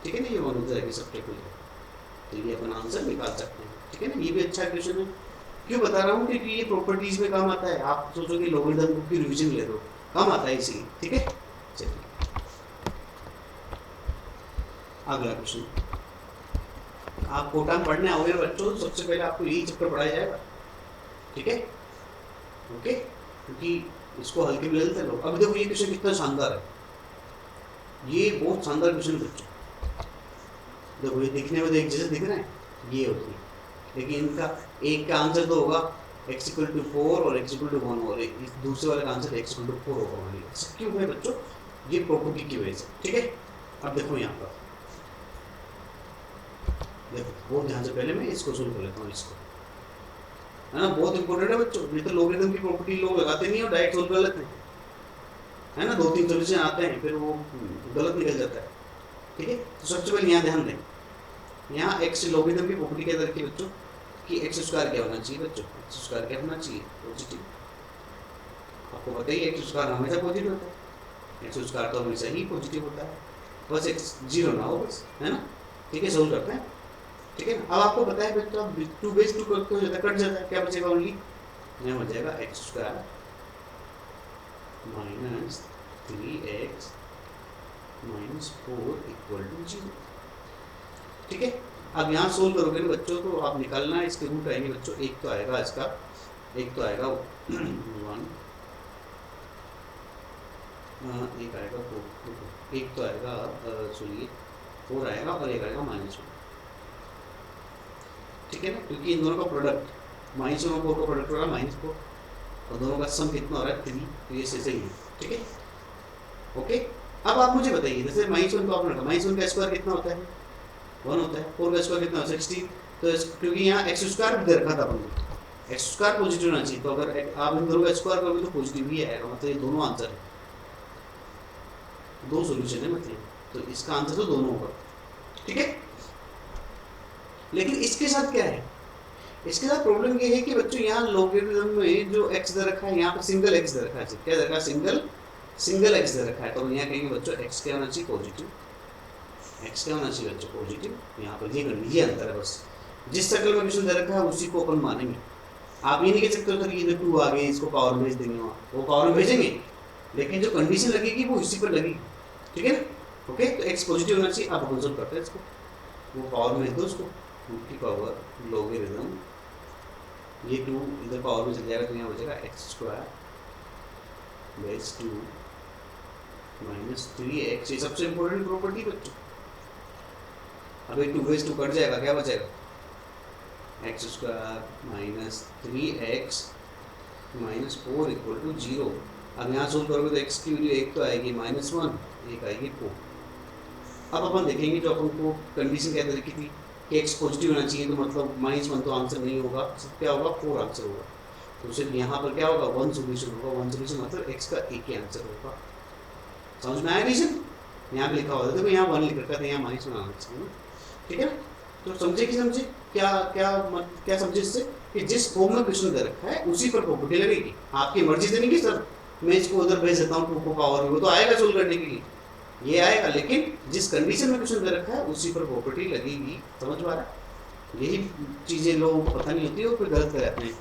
ठीक है ना, ये वन हो जाएगी सब्जेक्ट हो जाएगा, तो ये अपन आंसर निकाल सकते हैं। ठीक है ना, ये भी अच्छा क्वेश्चन है। क्यों बता रहा हूँ, क्योंकि ये प्रॉपर्टीज में काम आता है। आप सोचो कि लोगरिथम बुक की रिवीजन ले दो, काम आता है इसीलिए। ठीक है, चलिए अगला क्वेश्चन। आप कोटान पढ़ने आओगे बच्चों, सबसे पहले आपको यही चैप्टर पढ़ाया जाएगा। ठीक है, ओके, क्योंकि इसको हल्के में ले लेते लोग। अब देखो ये क्वेश्चन कितना शानदार है, ये बहुत शानदार क्वेश्चन बच्चों। देखो ये दिखने में एक जैसे दिख रहे हैं, ये होती है, लेकिन इनका एक का आंसर तो होगा x = 4 और x = 1, और इस दूसरे वाले का आंसर x = 4 होगा हमारे लिए। क्यों है बच्चों, ये प्रॉपर्टी की वजह से। ठीक है, अब देखो यहाँ पर देखो बहुत ध्यान से, पहले मैं इसको सोल्व कर लेता हूँ, इसको, है ना, बहुत इंपॉर्टेंट है बच्चों। ये तो लोगरिथम की प्रॉपर्टी लोग लगाते नहीं और डायरेक्ट सोल्व कर लेते हैं, है ना, 2-3 सॉल्यूशन आते हैं, फिर वो गलत निकल जाता है। ठीक है, तो सबसे पहले यहाँ ध्यान दें, यहाँ x लोगरिथम की प्रॉपर्टी क्या रखी है बच्चों, कि x² क्या होना चाहिए बच्चों, x² क्या होना चाहिए, पॉजिटिव। आपको पता ही है x² हमेशा पॉजिटिव होता है, x² तो हमेशा ही पॉजिटिव होता है, बस x 0 ना हो बस, है ना। ठीक है, सोल्व करते हैं। ठीक है ना। अब आपको पता है बच्चों, 2 बेस 2 कट जाता है, क्या बचेगा ओनली, यहाँ हो जाएगा x square minus 3x minus 4 equal to 0। ठीक है, अब यहाँ सोल्व करोगे ना बच्चों तो आप निकालना है, इसके रूट आएंगे बच्चों, एक तो आएगा इसका, एक तो आएगा 1, एक आएगा 4, एक तो आएगा सुनिए 4 आएगा और एक आएगा -1। ठीक है ना, क्योंकि इन दोनों का प्रोडक्ट -1 और 4 का प्रोडक्ट हो रहा है -4 और दोनों का सम कितना हो रहा है 3, तो ये सही है। ठीक है, ओके। अब आप मुझे बताइए, जैसे -1 को आपने रखा, -1 का स्क्वायर कितना होता है 1 होता है, 4 का स्क्वायर कितना होता है 16, तो क्योंकि यहाँ एक्स स्क्वायर दे रखा था अपन को, एक्स स्क्वायर पॉजिटिव होना चाहिए, तो अगर आप इन दोनों का स्क्वायर करोगे तो पॉजिटिव ही आएगा, मतलब ये दोनों आंसर है, दो सॉल्यूशन है मतलब, तो इसका आंसर तो दोनों होगा। ठीक है, लेकिन इसके साथ क्या है, इसके साथ प्रॉब्लम ये है कि बच्चों यहाँ लॉगरिथम में जो x दे रखा है, यहाँ पे सिंगल x दे रखा है, क्या दे रखा है, सिंगल x दे रखा है, तो यहाँ कहेंगे बच्चों x क्या होना चाहिए पॉजिटिव, x क्या होना चाहिए बच्चों पॉजिटिव, यहाँ पर ये अंतर है बस, जिस सर्कल में क्वेश्चन दे रखा है उसी को अपन मानेंगे। आप ये नहीं कह सकते सर ये 2 आ गए इसको पावर में भेज देंगे, वहाँ वो पावर में भेजेंगे, लेकिन जो कंडीशन लगेगी वो इसी पर लगेगी। ठीक है ना, ओके, तो x पॉजिटिव होना चाहिए, आप कंसोल्व करते हैं इसको, वो पावर में दो उसको, 2 की पावर लॉगरिथम, ये 2 इधर पावर में चल जाएगा तो यहाँ हो जाएगा x square base 2 minus 3x, ये सबसे इंपॉर्टेंट प्रॉपर्टी बच्चों। अब 2 बेस 2 कट जाएगा, क्या बचेगा x square minus 3x minus 4 equal to 0। अब यहाँ सोल्व करोगे तो एक्स की वैल्यू एक तो आएगी -1, एक आएगी 4। अब अपन देखेंगे जो अपन को कंडीशन क्या तरीके थी कि x पॉजिटिव होना चाहिए, तो मतलब -1 तो आंसर नहीं होगा, सिर्फ क्या होगा 4 आंसर होगा, तो सिर्फ यहाँ पर क्या होगा 1 सोल्यूशन होगा, 1 सोल्यूशन मतलब x का एक ही आंसर होगा। समझ में आया रीजन, यहाँ पे लिखा हुआ था, देखो यहाँ 1 लिख रखा था, यहाँ -1 आना चाहिए। ठीक है, तो समझे कि समझे क्या क्या क्या समझे इससे कि जिस फॉर्म में क्वेश्चन दे रखा है उसी पर प्रॉपर्टी लगेगी। आपकी मर्जी से नहीं कि सर मैं इसको उधर भेज देता हूँ 2 को पावर में, वो तो आएगा सोल्व करने के लिए, ये आएगा, लेकिन जिस कंडीशन में क्वेश्चन दे रखा है उसी पर प्रॉपर्टी लगेगी। समझ पा रहा है, यही चीज़ें लोगों को पता नहीं होती है, फिर गलत कर जाते हैं,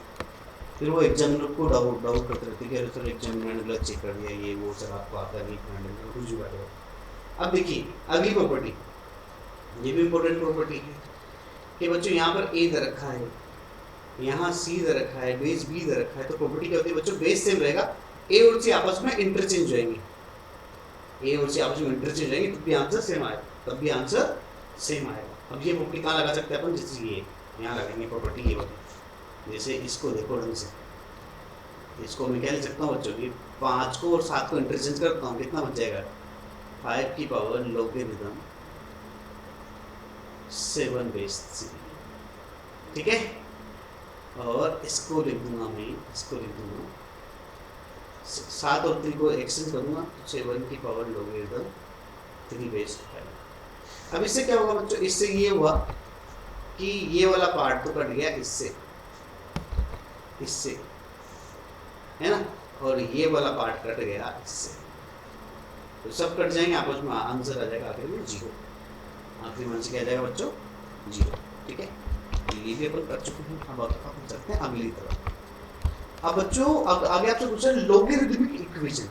फिर वो एग्जामिनर को डाउट करते रहते हैं कि अरे सर एग्जामिनर ने गलत चेक कर दिया, ये वो सर आपको आता नहीं हैंडल कुछ भी बात। अब देखिए अगली प्रॉपर्टी, ये भी इंपॉर्टेंट प्रॉपर्टी है कि बच्चों यहाँ पर ए दे रखा है, यहाँ सी दे रखा है, बेस बी दे रखा है, तो प्रॉपर्टी क्या होती है बच्चों, बेस सेम रहेगा, ए और सी आपस में इंटरचेंज होएंगे, ए और सी आपस में इंटरचेंज हो जाएंगे, तब भी आंसर सेम आएगा, तब भी आंसर सेम आएगा। अब ये प्रॉपर्टी कहाँ लगा सकते हैं अपन, जैसे ये यहाँ लगाएंगे प्रॉपर्टी ये वाली, जैसे इसको देखो ढंग से, इसको मैं क्या लिख सकता हूँ बच्चों, ये 5 को और 7 को इंटरचेंज करता हूँ, कितना बच जाएगा 5 की पावर लॉगरिथम 7 बेस 3। ठीक है, और इसको लिख दूंगा मैं, इसको लिख दूंगा 7 और 3 को एक्सचेंज करूंगा, 7 की पावर लॉगरिथम 3 बेस 5। अब इससे क्या होगा बच्चों, इससे ये हुआ कि ये वाला पार्ट तो कट गया इससे, है ना, और ये वाला पार्ट कट गया इससे, तो सब कट जाएंगे आपस में, आंसर आ जाएगा आखिर में 0, आखिरी में आंसर क्या आ जाएगा बच्चों 0। ठीक है, ये भी अपन कर चुके हैं। अब अपन चलते हैं अगली तरफ। अब बच्चों अब आगे आपसे पूछा लॉगरिथमिक इक्वेशन,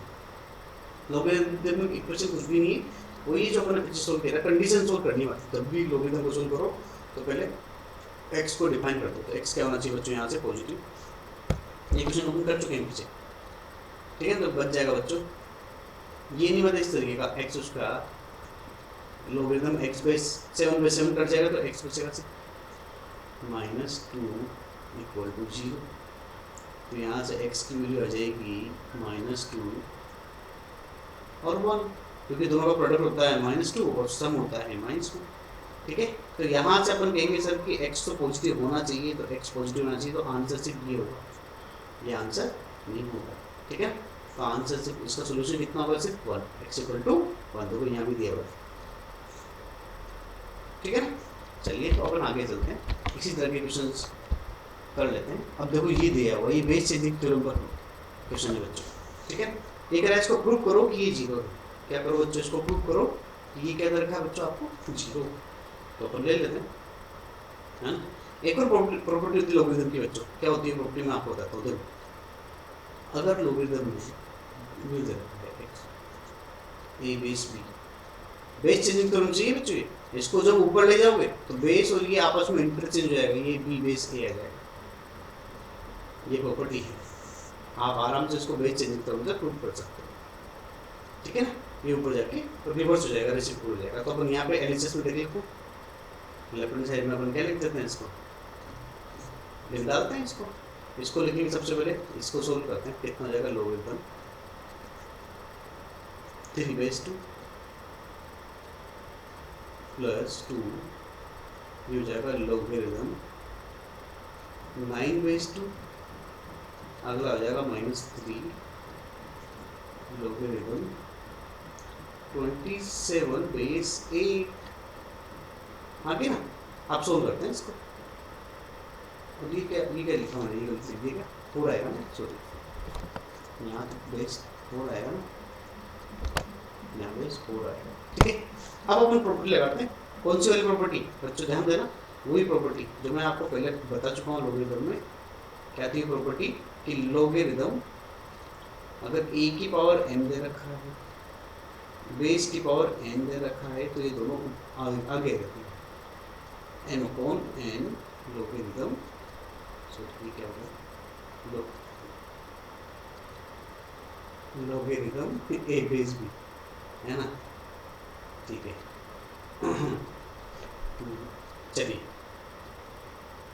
लॉगरिथमिक इक्वेशन कुछ भी नहीं है, वो ये जो अपन पीछे सोल्व किया, कंडीशन सोल्व करनी है, जब भी लॉगरिथम को सोल्व करो तो पहले x को डिफाइन कर दो, तो x क्या होना चाहिए बच्चों यहाँ से पॉजिटिव, ये क्वेश्चन अपन कर चुके हैं पीछे। ठीक है, तो बच जाएगा बच्चों, ये नहीं बता इस तरीके का एक्स उसका logarithm x base 7 base 7 cut जाएगा, तो x बचेगा -2 इक्वल टू 0, तो यहाँ से x की वैल्यू आ जाएगी -2 और 1, क्योंकि दोनों का प्रोडक्ट होता है -2 और सम होता है -2। ठीक है, तो यहाँ से अपन कहेंगे सर कि x तो पॉजिटिव होना चाहिए, तो x पॉजिटिव होना चाहिए, तो आंसर सिर्फ ये होगा, ये आंसर नहीं होगा। ठीक है, तो आंसर सिर्फ इसका सोल्यूशन कितना होगा, सिर्फ 1, x इक्वल टू 1, देखो यहाँ भी दिया हुआ है। ठीक है ना, चलिए तो अपन आगे चलते हैं, इसी तरह के क्वेश्चंस कर लेते हैं। अब देखो ये दिया हुआ, ये बेस चेंजिंग थ्योरम पर क्वेश्चन है बच्चों। ठीक है, ये कह रहा है इसको प्रूव करो कि ये 0 है, क्या करो बच्चों, इसको प्रूव करो कि ये क्या दे रखा है बच्चों आपको 0, तो अपन ले लेते हैं। है ना। एक और प्रॉपर्टी होती है लॉगरिदम की बच्चों, क्या होती है प्रॉपर्टी मैं आपको बताता हूँ। देखो अगर लॉगरिदम में ये रखा है x ए बेस बी, बेस चेंजिंग तो होना चाहिए बच्चों, इसको जब ऊपर ले जाओगे तो बेस और ये आपस में इंटरचेंज हो जाएगा, ये बी बेस ए आ जाएगा, ये प्रॉपर्टी है। आप आराम से इसको बेस चेंजिंग करोगे प्रूव कर सकते हो, ठीक है ना। ये ऊपर जाके तो रिवर्स हो जाएगा, रेसिप्रोकल हो जाएगा। तो अपन यहाँ पे एलएचएस में देख लिखो, लेफ्ट हैंड साइड में अपन क्या लिख देते हैं, इसको लिख डालते हैं, इसको लिखेंगे सबसे पहले, इसको सोल्व करते हैं। कितना हो जाएगा, लॉगरिदम 3 बेस 2 प्लस 2, ये हो जाएगा लॉगरिदम 9 बेस 2, अगला हो जाएगा -3 लॉगरिदम 27 बेस 8। आगे ना आप सोल्व करते हैं इसको। और ये क्या लिखा मैंने, ये गलती लिखी क्या, 4 आएगा ना, सॉरी यहाँ बेस 4 आएगा ना, यहाँ बेस 4 आएगा, ठीक है। अब अपन प्रॉपर्टी लगाते हैं। कौन सी वाली प्रॉपर्टी बच्चों, ध्यान देना, वही प्रॉपर्टी जो मैं आपको पहले बता चुका हूँ लॉगरिदम में। क्या थी प्रॉपर्टी कि लॉगरिदम अगर a की पावर n दे रखा है, बेस की पावर n दे रखा है, तो ये दोनों आगे रहती है, n अपॉन n लॉगरिदम, ये क्या होगा, लॉगरिदम a बेस b, है ना, ठीक है। चलिए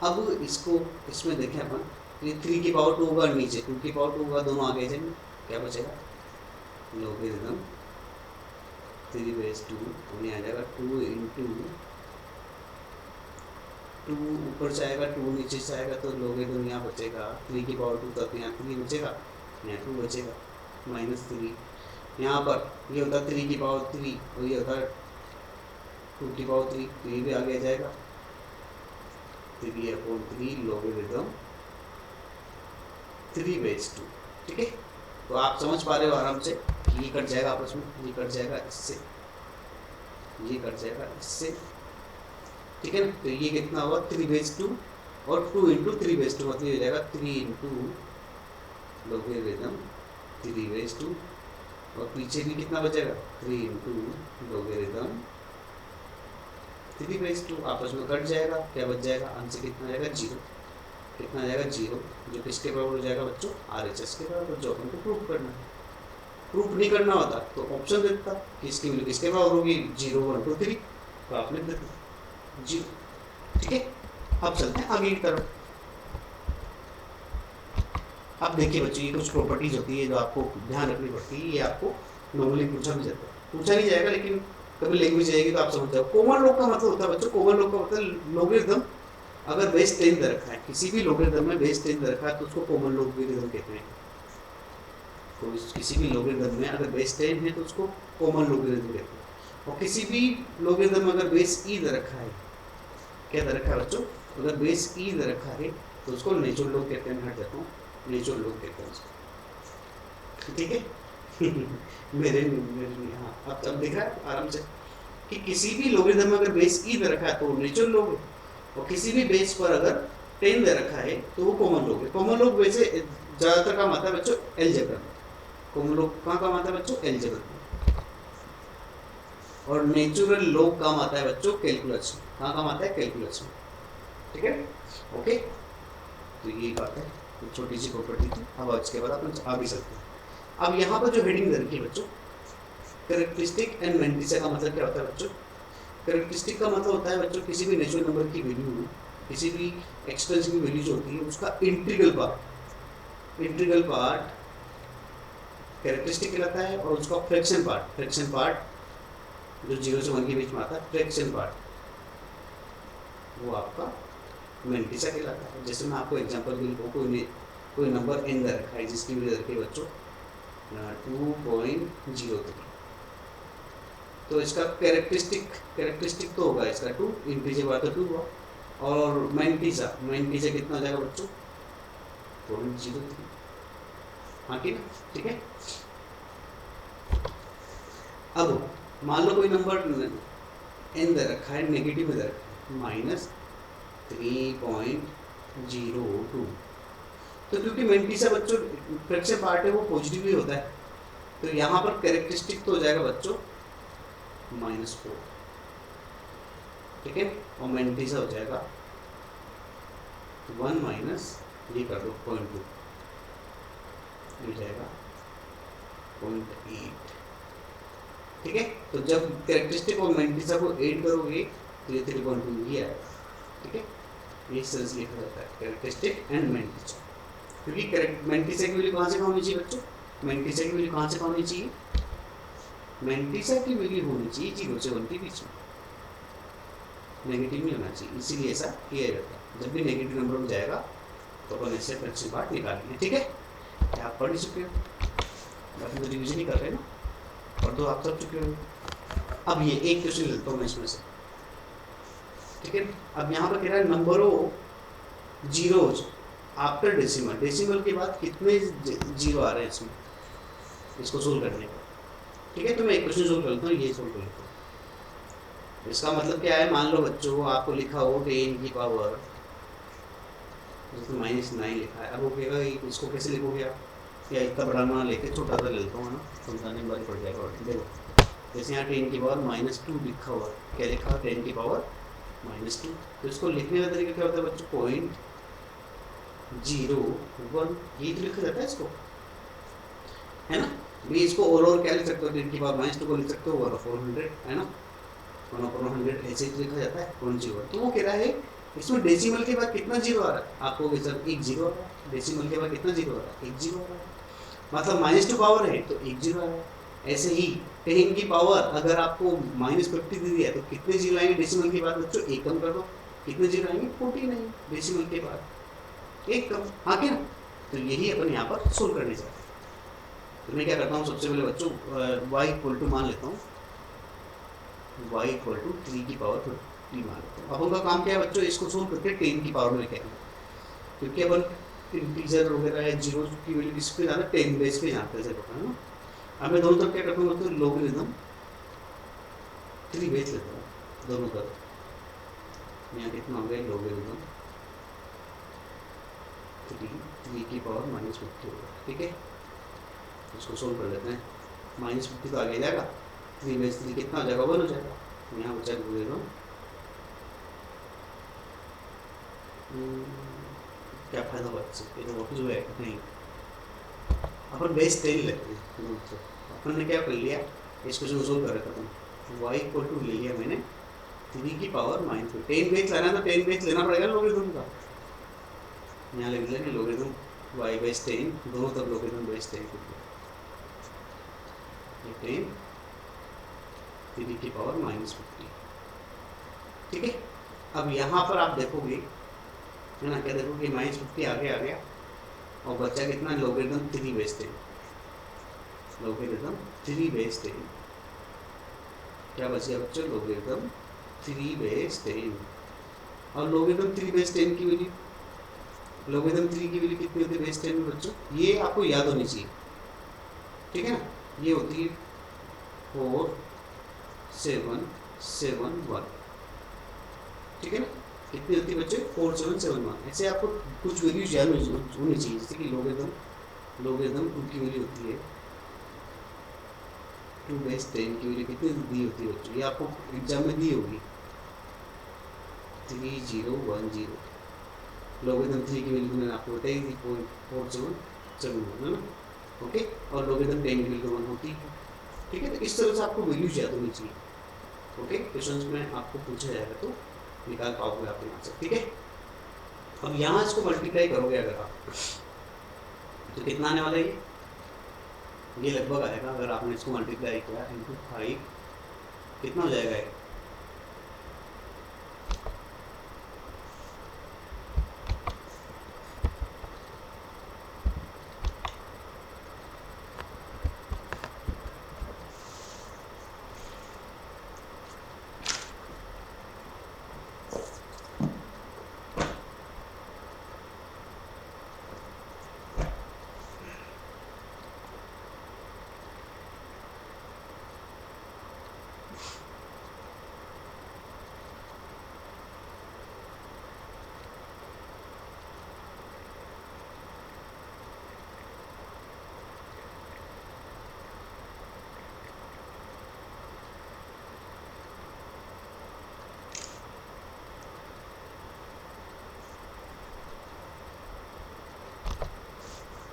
अब इसको इसमें देखें अपन, ये 3 की पावर 2 होगा नीचे, 2 की पावर 2 होगा, दोनों आगे जाएंगे, क्या बचेगा, लॉगरिदम 3 बेस 2, और यहाँ आ जाएगा 2 इंटू 2 ऊपर से आएगा, 2 नीचे से आएगा, तो लॉगरिदम यहाँ बचेगा 3 की पावर 2 तक, यहाँ 3 बचेगा, यहाँ 2 बचेगा, -3। यहाँ पर ये होता है 3 की पावर 3, और ये होता है 2 की पावर 3, तो ये भी आगे जाएगा 3/3 लॉगरिदम 3 बेस 2, ठीक है। तो आप समझ पा रहे हो आराम से, ये कट जाएगा आपस में, ये कट जाएगा इससे, ये कट जाएगा इससे, ठीक है ना। तो ये कितना होगा, 3 बेस 2 और 2 इंटू 3 बेस 2, मतलब ये हो जाएगा 3 इंटू लॉगरिदम 3 बेस 2, और पीछे भी कितना बचेगा, 3 इंटू लॉगरिदम 3 बेस 2, आपस में कट जाएगा, क्या बच जाएगा, आंसर कितना जाएगा, 0। कितना आ जाएगा, 0, जो किसके बराबर हो जाएगा बच्चों, RHS के बराबर, जो अपन को प्रूफ करना है। प्रूफ नहीं करना होता तो ऑप्शन देता कि इसकी वैल्यू किसके बराबर होगी, 0 1 2 3, तो आप लिख देते 0, ठीक है। अब चलते हैं आगे की तरफ। अब देखिए बच्चों, ये कुछ प्रॉपर्टीज होती है जो आपको ध्यान रखनी पड़ती है, ये आपको नॉर्मली पूछा भी जाता है, पूछा नहीं जाएगा लेकिन कभी लैंग्वेज जाएगी तो आप समझ जाओ। कॉमन लॉग का मतलब होता है बच्चों, कॉमन लॉग का मतलब लॉगरिदम अगर बेस 10 दे रखा है, किसी भी लॉगरिदम में बेस 10 दे रखा है तो उसको कॉमन लॉगरिदम कहते हैं। तो किसी भी लॉगरिदम में अगर बेस 10 है तो उसको कॉमन लॉगरिदम कहते हैं। और किसी भी लॉगरिदम में अगर बेस e दे रखा है, क्या दे रखा है बच्चों, अगर बेस e दे रखा है तो उसको नेचुरल लॉग कहते हैं। हट जाता हूँ, नेचुरल लॉग कहते हैं उसको, ठीक है। मेरे हाँ अब दिख रहा है आराम से कि किसी भी लॉगरिदम में अगर बेस e दे रखा है तो नेचुरल लॉग है, और किसी भी बेस पर अगर 10 दे रखा है तो वो कॉमन लॉग है। कॉमन लॉग वैसे ज़्यादातर काम आता है बच्चों अलजेब्रा में, कॉमन लॉग कहाँ काम आता है बच्चों, अलजेब्रा में। और नेचुरल लॉग काम आता है बच्चों कैलकुलस में, कहाँ काम आता है, कैलकुलस में, ठीक है, ओके। तो ये बात है, तो छोटी सी प्रॉपर्टी थी। अब इसके बाद अपन आ भी सकते हैं। अब यहाँ पर जो हेडिंग दे रखी है बच्चों, कैरेक्टरिस्टिक एंड मैंटिसा का मतलब क्या होता है बच्चों, कैरेक्टरिस्टिक का मतलब होता है बच्चों किसी भी नेचुरल नंबर की वैल्यू, किसी भी एक्सपेंस की वैल्यू जो होती है उसका इंटीग्रल पार्ट कैरेक्टरिस्टिक कहलाता है, और उसका फ्रैक्शन पार्ट जो 0 से 1 के बीच में आता है, फ्रैक्शन पार्ट वो आपका मैंटिसा कहलाता है। जैसे मैं आपको एग्जांपल के लिए कोई नंबर n दे रखा है जिसकी वैल्यू रखी है बच्चों 2.03, तो इसका कैरेक्टरिस्टिक तो होगा इसका 2, इंटीजर बात तो 2 हुआ, और मैंटिसा कितना हो जाएगा बच्चों 0.03, हाँ ठीक है। अब मान लो कोई नंबर n दे रखा है, नेगेटिव में दे रखा है 3.02। तो क्योंकि मेंटिसा बच्चों फ्रैक्शन पार्ट है वो पॉजिटिव ही होता है, तो यहाँ पर कैरेक्टरिस्टिक तो हो जाएगा बच्चों -4, ठीक है, और मेंटिसा हो जाएगा 1 माइनस ये कर दो 0.2 हो जाएगा 0.8, ठीक है। तो जब कैरेक्टरिस्टिक और मेंटिसा को ऐड करोगे तो ये 3.2 ही आएगा, ठीक है। ये सेंस लिखा जाता है कैरेक्टरिस्टिक एंड मेंटिसा, क्योंकि मेंटिसा की वैल्यू कहाँ से होनी चाहिए बच्चों, मेंटिसा की वैल्यू कहाँ से होनी चाहिए, मेंटिसा की वैल्यू होनी चाहिए 0 से 1 के बीच में, नेगेटिव नहीं होना चाहिए, इसीलिए ऐसा किया जाता है। जब भी नेगेटिव नंबर हो जाएगा तो अपन ऐसे फ्रैक्शन पार्ट निकालेंगे, ठीक है। क्या आप पढ़ ही चुके हो, बाकी तो रिविजन ही कर रहे हैं ना, पढ़ दो, आप सब चुके हो। अब ये एक क्वेश्चन लेता हूँ मैं इसमें से, ठीक है। अब यहाँ पर कह रहा है number of zeros after decimal, decimal के बाद कितने जीरो आ रहे हैं इसमें, इसको सोल्व करने का, ठीक है। तो मैं एक क्वेश्चन सोल्व कर लेता हूँ, ये सोल्व कर लेता हूँ। इसका मतलब क्या है, मान लो बच्चों आपको लिखा हो 10 की पावर -9 लिखा है, अब वो कहेगा इसको कैसे लिखोगे आप, या इतना बड़ा ना लेके छोटा सा ले लेता हूँ ना, समझाने में बारी पड़ जाएगा। और देखो जैसे यहाँ 10 की पावर -2 लिखा हुआ है, क्या लिखा है 10 की पावर -2, तो इसको लिखने का तरीका क्या होता है बच्चों, 0.01 ये तो लिखा जाता है इसको, है ना। भी इसको और क्या लिख सकते हो, 10 की पावर -2 को लिख सकते हो 1/400, है ना, 1/100 ऐसे ही लिखा जाता है 0.01। तो वो कह रहा है इसमें डेसिमल के बाद कितना जीरो आ रहा है, आपको सर 1 जीरो आ रहा है, डेसिमल के बाद कितना जीरो आ रहा है, 1 जीरो आ रहा है, मतलब -2 पावर है तो 1 जीरो आ रहा है। ऐसे ही 10 की पावर अगर आपको -50 दे दिया तो कितने जीरो आएंगे डेसिमल के बाद बच्चों, एक कम कर दो, कितने जीरो आएंगे 14 आएंगे डेसिमल के बाद, एक कम, हाँ क्या। तो यही अपन यहाँ पर सोल्व करने चाहते हैं। तो मैं क्या करता हूँ सबसे पहले बच्चों y मान लेता हूँ, y 3 की पावर 50 मान लेता हूँ। अब उनका काम क्या है बच्चों, इसको सोल्व करके 10 की पावर में लेके आना, क्योंकि अपन इंटीजर वगैरह या जीरो की वैल्यू किस पे जाना, 10 बेस पे जाते हैं, है ना। अब मैं दोनों तरफ क्या करता हूँ, तो लोगरिथम 3 बेस लेता हूँ दोनों तरफ, यहाँ कितना हो गया लोगरिथम 3 की पावर -50 होगा, ठीक है। इसको सोल्व कर लेते हैं, -50 तो आगे जाएगा, 3 बेस 3 कितना हो जाएगा 1 हो जाएगा, यहाँ बचा लोगरिथम क्या फायदा बच्चे, ये तो वापस हो जाएगा नहीं, अपन बेस 10 लेते हैं। तो अपन ने क्या कर लिया, इसको जो सोल्व कर रहा था y ले लिया मैंने 3 की पावर -10 बेस लाना था, 10 बेस लेना पड़ेगा लोगरिथम का, यहाँ लिख लेंगे लोगरिथम y/10, दोनों तरफ लोगरिथम /10 10 3 की पावर -50, ठीक है। अब यहाँ पर आप देखोगे, है ना, क्या देखोगे -50 आगे आ गया और बच्चा कितना, लोगरिथम 3/10, लोगरिथम 3/10 क्या बच गया बच्चों, लोगरिथम 3/10, और लोगरिथम 3/10 की वैल्यू, लोगरिथम 3 की वैल्यू कितनी होती है /10 में बच्चों, ये आपको याद होनी चाहिए, ठीक है ना। ये होती है 4771, ठीक है ना, कितनी होती है बच्चे 4771। ऐसे आपको कुछ वैल्यूज याद होनी चाहिए, जैसे कि लोगरिथम 2 की वैल्यू होती है 2/10 की वैल्यू कितनी दी होती है बच्चों, ये आपको एग्जाम में दी होगी 3010, लोगरिथम 3 की वैल्यू मैंने आपको बताई थी 0.4771, है ना, ओके। और लोगरिथम 10 की वैल्यू 1 होती है, ठीक है। तो इस तरह से आपको वैल्यूज याद होनी चाहिए, ओके। क्वेश्चंस में आपको पूछा जाएगा तो निकाल पाओगे आप यहाँ से, ठीक है। अब यहाँ इसको मल्टीप्लाई करोगे अगर आप, तो कितना आने वाला है ये लगभग आएगा, अगर आपने इसको मल्टीप्लाई किया इंटू 5 कितना हो जाएगा ये,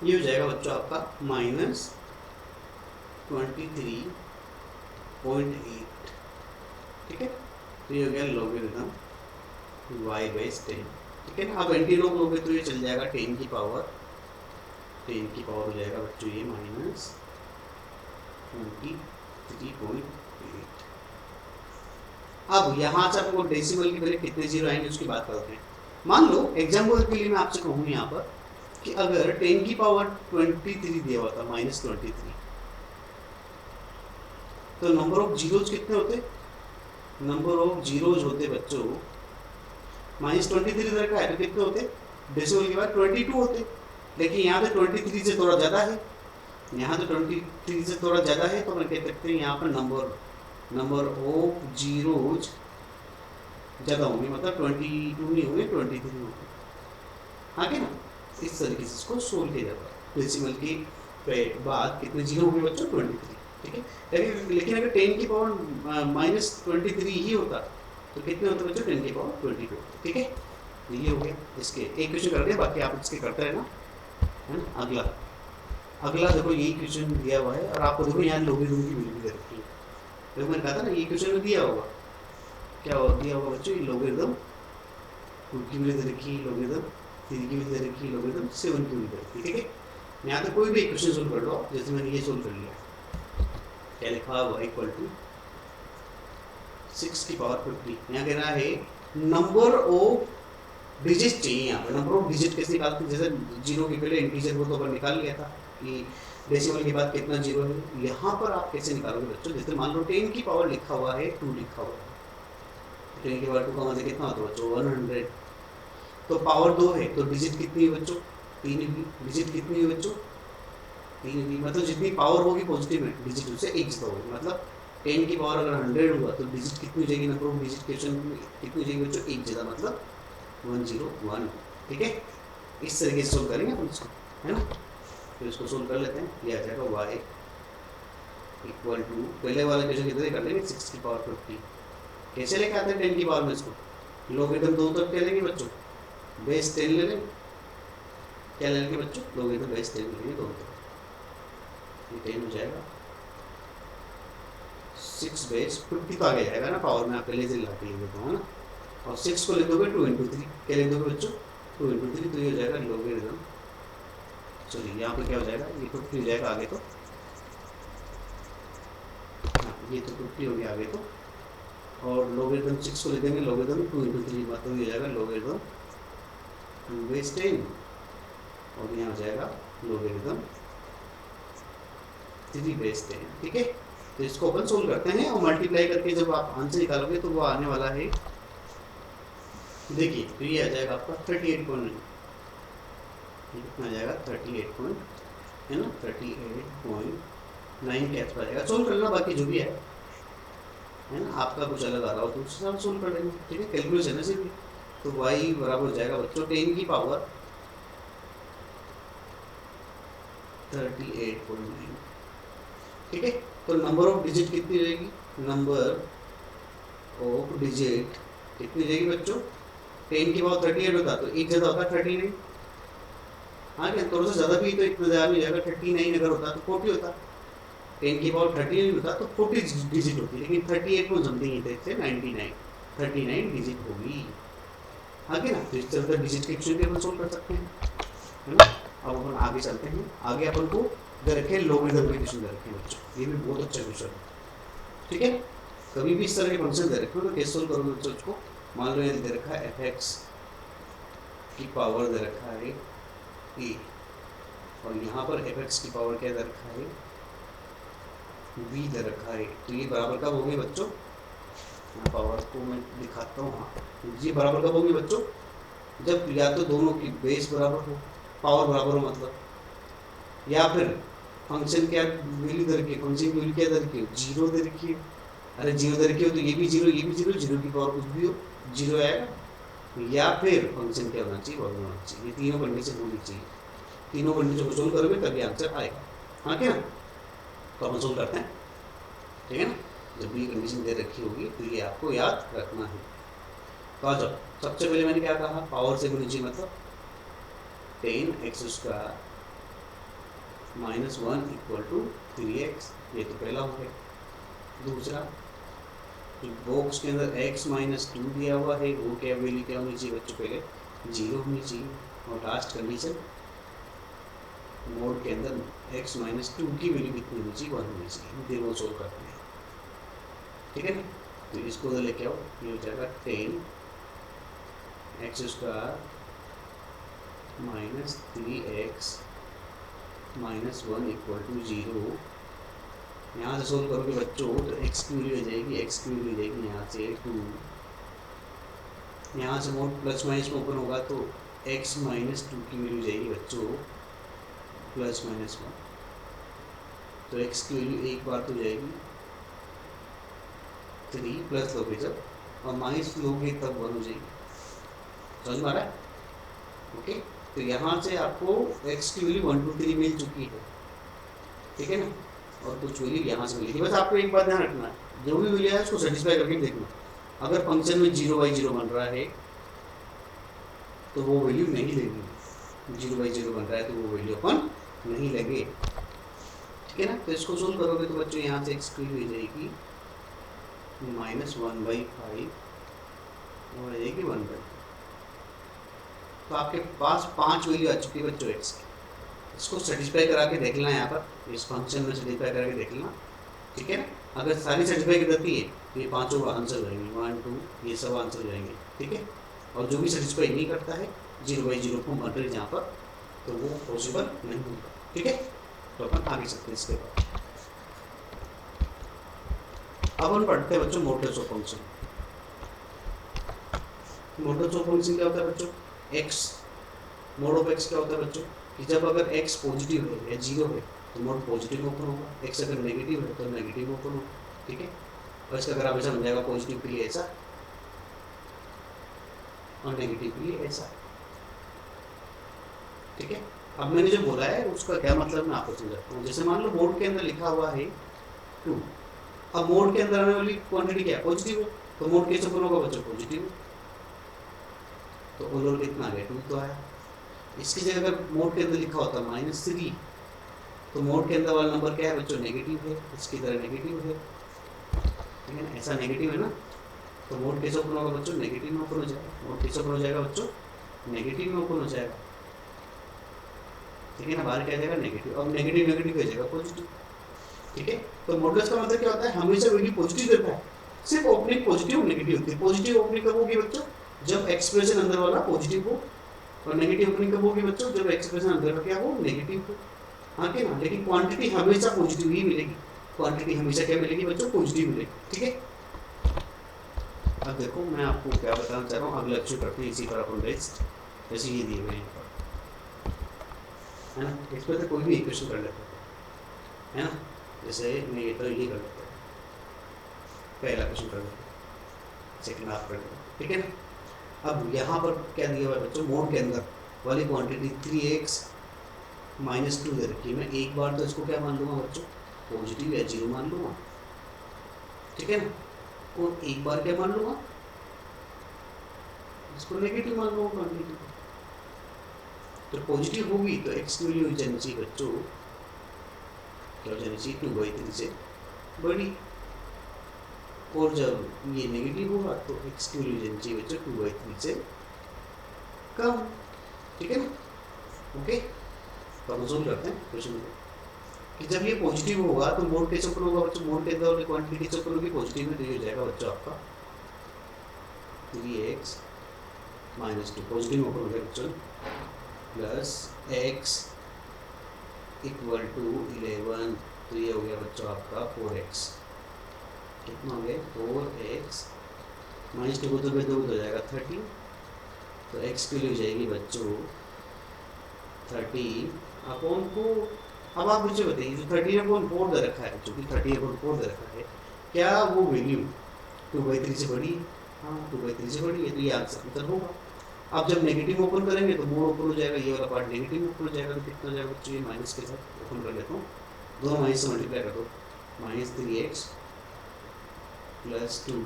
ये हो जाएगा बच्चों आपका -23.8। ठीक है, तो ये हो गया लॉगरिथम y बाई 10। ठीक है ना, आप एंटीलॉग लोगे तो ये चल जाएगा 10 की पावर हो जाएगा बच्चों ये -23.8। अब यहाँ से आपको डेसिमल के पहले कितने जीरो आएंगे उसकी बात करते हैं। मान लो एग्जाम्पल के लिए मैं आपसे कहूँ यहाँ पर कि अगर 10 की पावर 23 दिया हुआ था -23, तो नंबर ऑफ जीरोज कितने होते? नंबर ऑफ जीरोज होते बच्चों -23 रखा है तो कितने होते? डेसिमल के बाद 22 होते, लेकिन यहाँ पे 23 से थोड़ा ज़्यादा है, यहाँ तो 23 से थोड़ा ज़्यादा है, तो हम कह सकते हैं यहाँ पर नंबर ऑफ जीरोज ज़्यादा होंगे, मतलब 22 नहीं होंगे 23 होंगे। हाँ क्या ना, इस तरीके से इसको सोल्व किया जाता है। डेसिमल के बाद कितने जीरो होंगे बच्चों? 23। ठीक है, लेकिन अगर 10 की पावर -23 ही होता तो कितने होते बच्चों? 10 की पावर 22। ठीक है, ये हो गया इसके एक क्वेश्चन कर दिया, बाकी आप इसके करते रहना, है ना। अगला देखो यही क्वेश्चन दिया हुआ है और आपको देखो यहाँ लॉगरिथम की वैल्यू दे रखी है। देखो मैंने कहा था ना ये क्वेश्चन में दिया होगा, क्या दिया होगा बच्चों? ये लॉगरिथम 2 की वैल्यू दे रखी है, लॉगरिथम 3 की वैल्यू दे रखी है, लॉगरिथम 7 की वैल्यू दे रखी है। ठीक है, यहाँ तो कोई भी क्वेश्चन सोल्व कर लो, जैसे मैंने ये सोल्व कर लिया, क्या लिखा हुआ इक्वल टू 6 की पावर 50। यहाँ कह रहा है नंबर ऑफ डिजिट चाहिए। यहाँ पर नंबर ऑफ डिजिट कैसे निकालते हैं? जैसे जीरो के पहले इंटीजर को तो अपन निकाल लिया था कि डेसिमल के बाद कितना जीरो है। यहाँ पर आप कैसे निकालोगे बच्चों? जैसे मान लो 10 की पावर लिखा हुआ है 2 लिखा हुआ है, 10 की पावर 2 का मतलब कितना होता है बच्चों? 100। तो पावर 2 है तो डिजिट कितनी है बच्चों? 3 होगी। डिजिट कितनी है बच्चों? 3 होगी। मतलब जितनी पावर होगी पॉजिटिव में डिजिट उससे एक ज्यादा होगी। मतलब 10 की पावर अगर 100 हुआ तो डिजिट कितनी हो जाएगी? नंबर ऑफ डिजिट क्वेश्चन कितनी हो जाएगी बच्चों? एक ज्यादा, मतलब 101। ठीक है, इस तरीके से सोल्व करेंगे अपन इसको, है ना। फिर इसको सोल्व कर लेते हैं। ये आ जाएगा y इक्वल टू, पहले वाले क्वेश्चन कितने कर लेंगे? 6 की पावर 50। कैसे लेके आते हैं 10 की पावर में इसको? लॉगरिथम दो तरफ क्या लेंगे बच्चों? बेस 10 ले लेंगे। क्या ले लेंगे बच्चों? लॉगरिथम बेस 10 ले लेंगे दोनों तरफ। ये 10 हो जाएगा 6 बेस 50 तो आगे जाएगा ना पावर में, आप पहले से ला के लिख देता हूँ ना। और 6 को लिख दोगे 2 × 3, क्या लिख दोगे बच्चों? 2 × 3, तो ये हो जाएगा लॉगरिथम। चलिए यहाँ पे क्या हो जाएगा? ये 50 हो जाएगा आगे तो, हाँ ये तो 50 हो गया आगे तो। और लॉगरिथम 6 को लिख देंगे लॉगरिथम 2 × 3, मतलब ये हो जाएगा लॉगरिथम 2 बेस 10, और यहाँ हो जाएगा लॉगरिथम 3 बेस 10। ठीक है, तो इसको अपन सोल्व करते हैं और मल्टीप्लाई करके जब आप आंसर निकालोगे तो वो आने वाला है, देखिए तो ये आ जाएगा आपका 38.9। कितना आ जाएगा? 38 पॉइंट, है ना, 38.9 कैच पर आएगा। सोल्व करना बाकी जो भी है ना, आपका कुछ अलग आ रहा हो तो उसके साथ सोल्व कर लेंगे। ठीक है, कैलकुलेशन है सिर्फ। तो y बराबर हो जाएगा बच्चों 10 की पावर 38.9। ठीक है, तो नंबर ऑफ डिजिट कितनी रहेगी? नंबर ऑफ डिजिट कितनी रहेगी बच्चों? 10 की पावर 38 होता तो एक ज़्यादा होता 39। हाँ क्या, थोड़ा सा ज़्यादा भी तो इतना ज़्यादा नहीं जाएगा। 39 अगर होता तो 40 होता। 10 की पावर 39 होता तो 40 डिजिट होती, लेकिन 38 को समथिंग ही थे 39 डिजिट होगी। हाँ क्या ना, तो इस तरह का डिजिट के क्वेश्चन भी अपन सोल्व कर सकते हैं, है ना। अब अपन आगे चलते हैं। आगे अपन को दे रखे लॉगरिथम के क्वेश्चन दे रखे हैं बच्चों, ये भी बहुत अच्छा क्वेश्चन है। ठीक है, कभी भी इस तरह के फंक्शन दे रखे हो तो कैसे सोल्व करोगे बच्चों उसको? मान लो ये दे रखा है fx की पावर दे रखा है a, और यहाँ पर fx की पावर क्या दे रखा है? v दे रखा है। तो ये बराबर कब होंगे बच्चों? पावर को मैं दिखाता हूँ। हाँ, ये बराबर कब होंगे बच्चों? जब या तो दोनों की बेस बराबर हो, पावर बराबर हो मतलब, या फिर फंक्शन क्या वैल्यू दे रखी है? फंक्शन की वैल्यू क्या दे रखी है? 0 दे रखी है। अरे 0 दे रखी हो तो ये भी 0, ये भी 0, 0 की पावर कुछ भी हो 0 आएगा। या फिर फंक्शन क्या होना चाहिए? 1 होना चाहिए। ये तीनों कंडीशन होनी चाहिए। तीनों कंडीशन को सोल्व करोगे तभी आंसर आएगा। हाँ क्या, तो अपन सोल्व करते हैं। ठीक है ना, जब भी कंडीशन दे रखी होगी तो ये आपको याद रखना है। तो आ जाओ, सबसे पहले मैंने क्या कहा? पावर से नीचे मतलब 10x² -1 इक्वल टू 3x, ये तो पहला हो गया। दूसरा बॉक्स के अंदर x -2 दिया हुआ है, वो क्या वैल्यू क्या होनी चाहिए बच्चों, पहले 0 होनी चाहिए। और लास्ट कंडीशन मोड के अंदर x -2 की वैल्यू कितनी होनी चाहिए, 1 होनी चाहिए। फिर वो सोल्व करते हैं, ठीक है ना। तो इसको उधर लेके आओ, ये हो जाएगा 10 x square -3x -1 equal to 0। यहाँ से सोल्व करोगे बच्चों तो x की वैल्यू हो जाएगी, x की वैल्यू हो जाएगी यहाँ से 2। यहाँ से मोड प्लस माइनस में ओपन होगा तो x -2 की वैल्यू हो जाएगी बच्चों +-1। तो x की वैल्यू एक बार तो जाएगी 3, प्लस लोगे जब और माइनस लोगे तब 1 हो जाएगी। समझ में आ रहा है? ओके, तो यहाँ से आपको x की वैल्यू 1 2 3 मिल चुकी है, ठीक है ना। और कुछ वैल्यू यहाँ से मिलेगी। बस आपको एक बात ध्यान रखना है, जो भी वैल्यू है उसको सेटिस्फाई करके देखना। अगर फंक्शन में 0/0 बन रहा है तो वो वैल्यू नहीं लेंगे, 0/0 बन रहा है तो वो वैल्यू अपन नहीं लेंगे, ठीक है ना। तो इसको सोल्व करोगे तो बच्चों यहाँ से x की वैल्यू हो जाएगी -1/5 और जाएगी 1/5। तो आपके पास 5 वैल्यू आ चुकी है बच्चों x की। इसको सेटिस्फाई करा के देख लेना, यहाँ पर इस फंक्शन में सेटिस्फाई करा के देख लेना, ठीक है ना। अगर सारी सेटिस्फाई करती है तो ये पांचों आंसर हो जाएंगे, 1 2 ये सब आंसर हो जाएंगे, ठीक है। और जो भी सेटिस्फाई नहीं करता है 0/0 को बन रही जहाँ पर, तो वो पॉसिबल नहीं होगा, ठीक है। तो अपन आगे चलते हैं इसके बाद। अब हम पढ़ते हैं बच्चों models of function. Models of function क्या होता है बच्चों, x मोड ऑफ x क्या होता है बच्चों, कि जब अगर x पॉजिटिव है या 0 है तो मोड पॉजिटिव ओपन होगा, x अगर नेगेटिव है तो नेगेटिव ओपन होगा, ठीक है। और इसका अगर आप ऐसा बन जाएगा पॉजिटिव के लिए ऐसा और नेगेटिव के लिए ऐसा, ठीक है। अब मैंने जो बोला है उसका क्या मतलब मैं आपको समझाता हूँ। जैसे मान लो मोड के अंदर लिखा हुआ है 2, अब मोड के अंदर आने वाली क्वांटिटी क्या है, पॉजिटिव है, तो मोड कैसे ओपन होगा बच्चों, पॉजिटिव। तो ओवरऑल कितना आ गया, 2 तो आया। इसकी जगह अगर मोड के अंदर लिखा होता -3 तो मोड के अंदर वाला नंबर क्या है बच्चों, नेगेटिव है, इसकी तरह नेगेटिव है, ठीक है ना। ऐसा नेगेटिव है ना, तो मोड कैसे ओपन होगा बच्चों, नेगेटिव में ओपन हो जाएगा। मोड कैसे ओपन हो जाएगा बच्चों, नेगेटिव में ओपन हो जाएगा, ठीक है ना। बाहर क्या जाएगा, नेगेटिव। अब नेगेटिव नेगेटिव हो जाएगा पॉजिटिव, ठीक है। तो मॉडल्स का मतलब क्या होता है, हमेशा वैल्यू पॉजिटिव देता है, सिर्फ ओपनिंग पॉजिटिव नेगेटिव होती है। पॉजिटिव ओपनिंग कब होगी बच्चों, जब एक्सप्रेशन अंदर वाला पॉजिटिव हो, और नेगेटिव ओपनिंग कब होगी बच्चों, जब एक्सप्रेशन अंदर का क्या हो, नेगेटिव हो, हाँ कि ना। लेकिन क्वांटिटी हमेशा पॉजिटिव ही मिलेगी, क्वांटिटी हमेशा क्या मिलेगी बच्चों, पॉजिटिव मिलेगी, ठीक है। अब देखो मैं आपको क्या बताना चाह रहा हूँ, अगला लेक्चर करते हैं इसी पर अपन नेक्स्ट, जैसे ये दिए हुए हैं है ना। इस पर से कोई भी इक्वेशन कर लेते हैं, है ना। जैसे मैं ये तो ये कर लेते हैं, पहला क्वेश्चन कर लेते हैं, सेकंड हाफ कर लेते हैं, ठीक है ना। अब यहाँ पर क्या दिया हुआ है बच्चों, मोड के अंदर वाली क्वांटिटी 3x -2 दे रखी है। मैं एक बार तो इसको क्या मान लूँगा बच्चों, पॉजिटिव या 0 मान लूँगा, ठीक है ना। और एक बार क्या मान लूँगा, इसको नेगेटिव मान लूँगा क्वांटिटी को। तो पॉजिटिव होगी तो x की वैल्यू हो जानी चाहिए बच्चों, क्या हो जानी चाहिए, 2/3 से बड़ी। और जब ये नेगेटिव होगा तो x की वैल्यू हो जानी चाहिए बच्चों 2/3 से कम, ठीक है ना। ओके, तो हम सोल्व करते हैं क्वेश्चन को कि जब ये पॉजिटिव होगा तो मोड कैसे ओपन होगा बच्चों, मोड के अंदर वाली क्वांटिटी कैसे ओपन होगी, पॉजिटिव में। तो ये हो जाएगा बच्चों आपका 3x -2 पॉजिटिव ओपन हो गया बच्चों, प्लस x इक्वल टू 11। तो ये हो गया बच्चों आपका 4x, कितना हो गया 4x -2 को 2 में 2 हो जाएगा 30। तो x के लिए हो जाएगी बच्चों 30 अपॉन 4। अब आप मुझे बताइए जो 30/4 दे रखा है, जो कि 30/4 दे रखा है, क्या वो वैल्यू 2/3 से बड़ी है, हाँ 2/3 से बड़ी है, तो ये आंसर होगा। अब जब नेगेटिव ओपन करेंगे तो मोड ओपन हो जाएगा, ये वाला पार्ट नेगेटिव ओपन हो जाएगा, तो कितना हो जाएगा बच्चों, ये माइनस के साथ ओपन कर लेता हूँ, दोनों माइनस से मल्टीप्लाई कर दो, -3x +2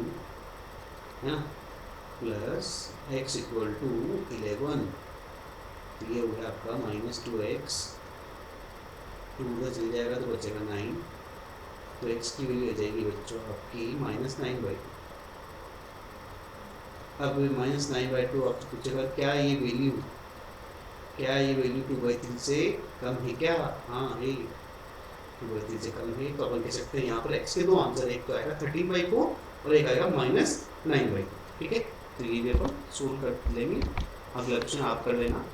है ना, प्लस x इक्वल टू 11। तो ये हो गया आपका -2x 2 उधर चल जाएगा तो बचेगा 9, तो x की वैल्यू आ जाएगी बच्चों आपकी -9/2। अब -9/2 आपसे पूछेगा क्या ये वैल्यू 2/3 से कम है क्या? हाँ है, 2/3 से कम है। तो अपन कह सकते हैं यहाँ पर x के दो आंसर, एक तो आएगा 13/4 और एक आएगा -9/2। ठीक है, तो ये भी अपन सोल्व कर लेंगे। अगला क्वेश्चन आप कर लेना।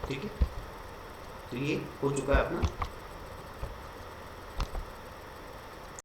ठीक है, तो ये हो चुका है अपना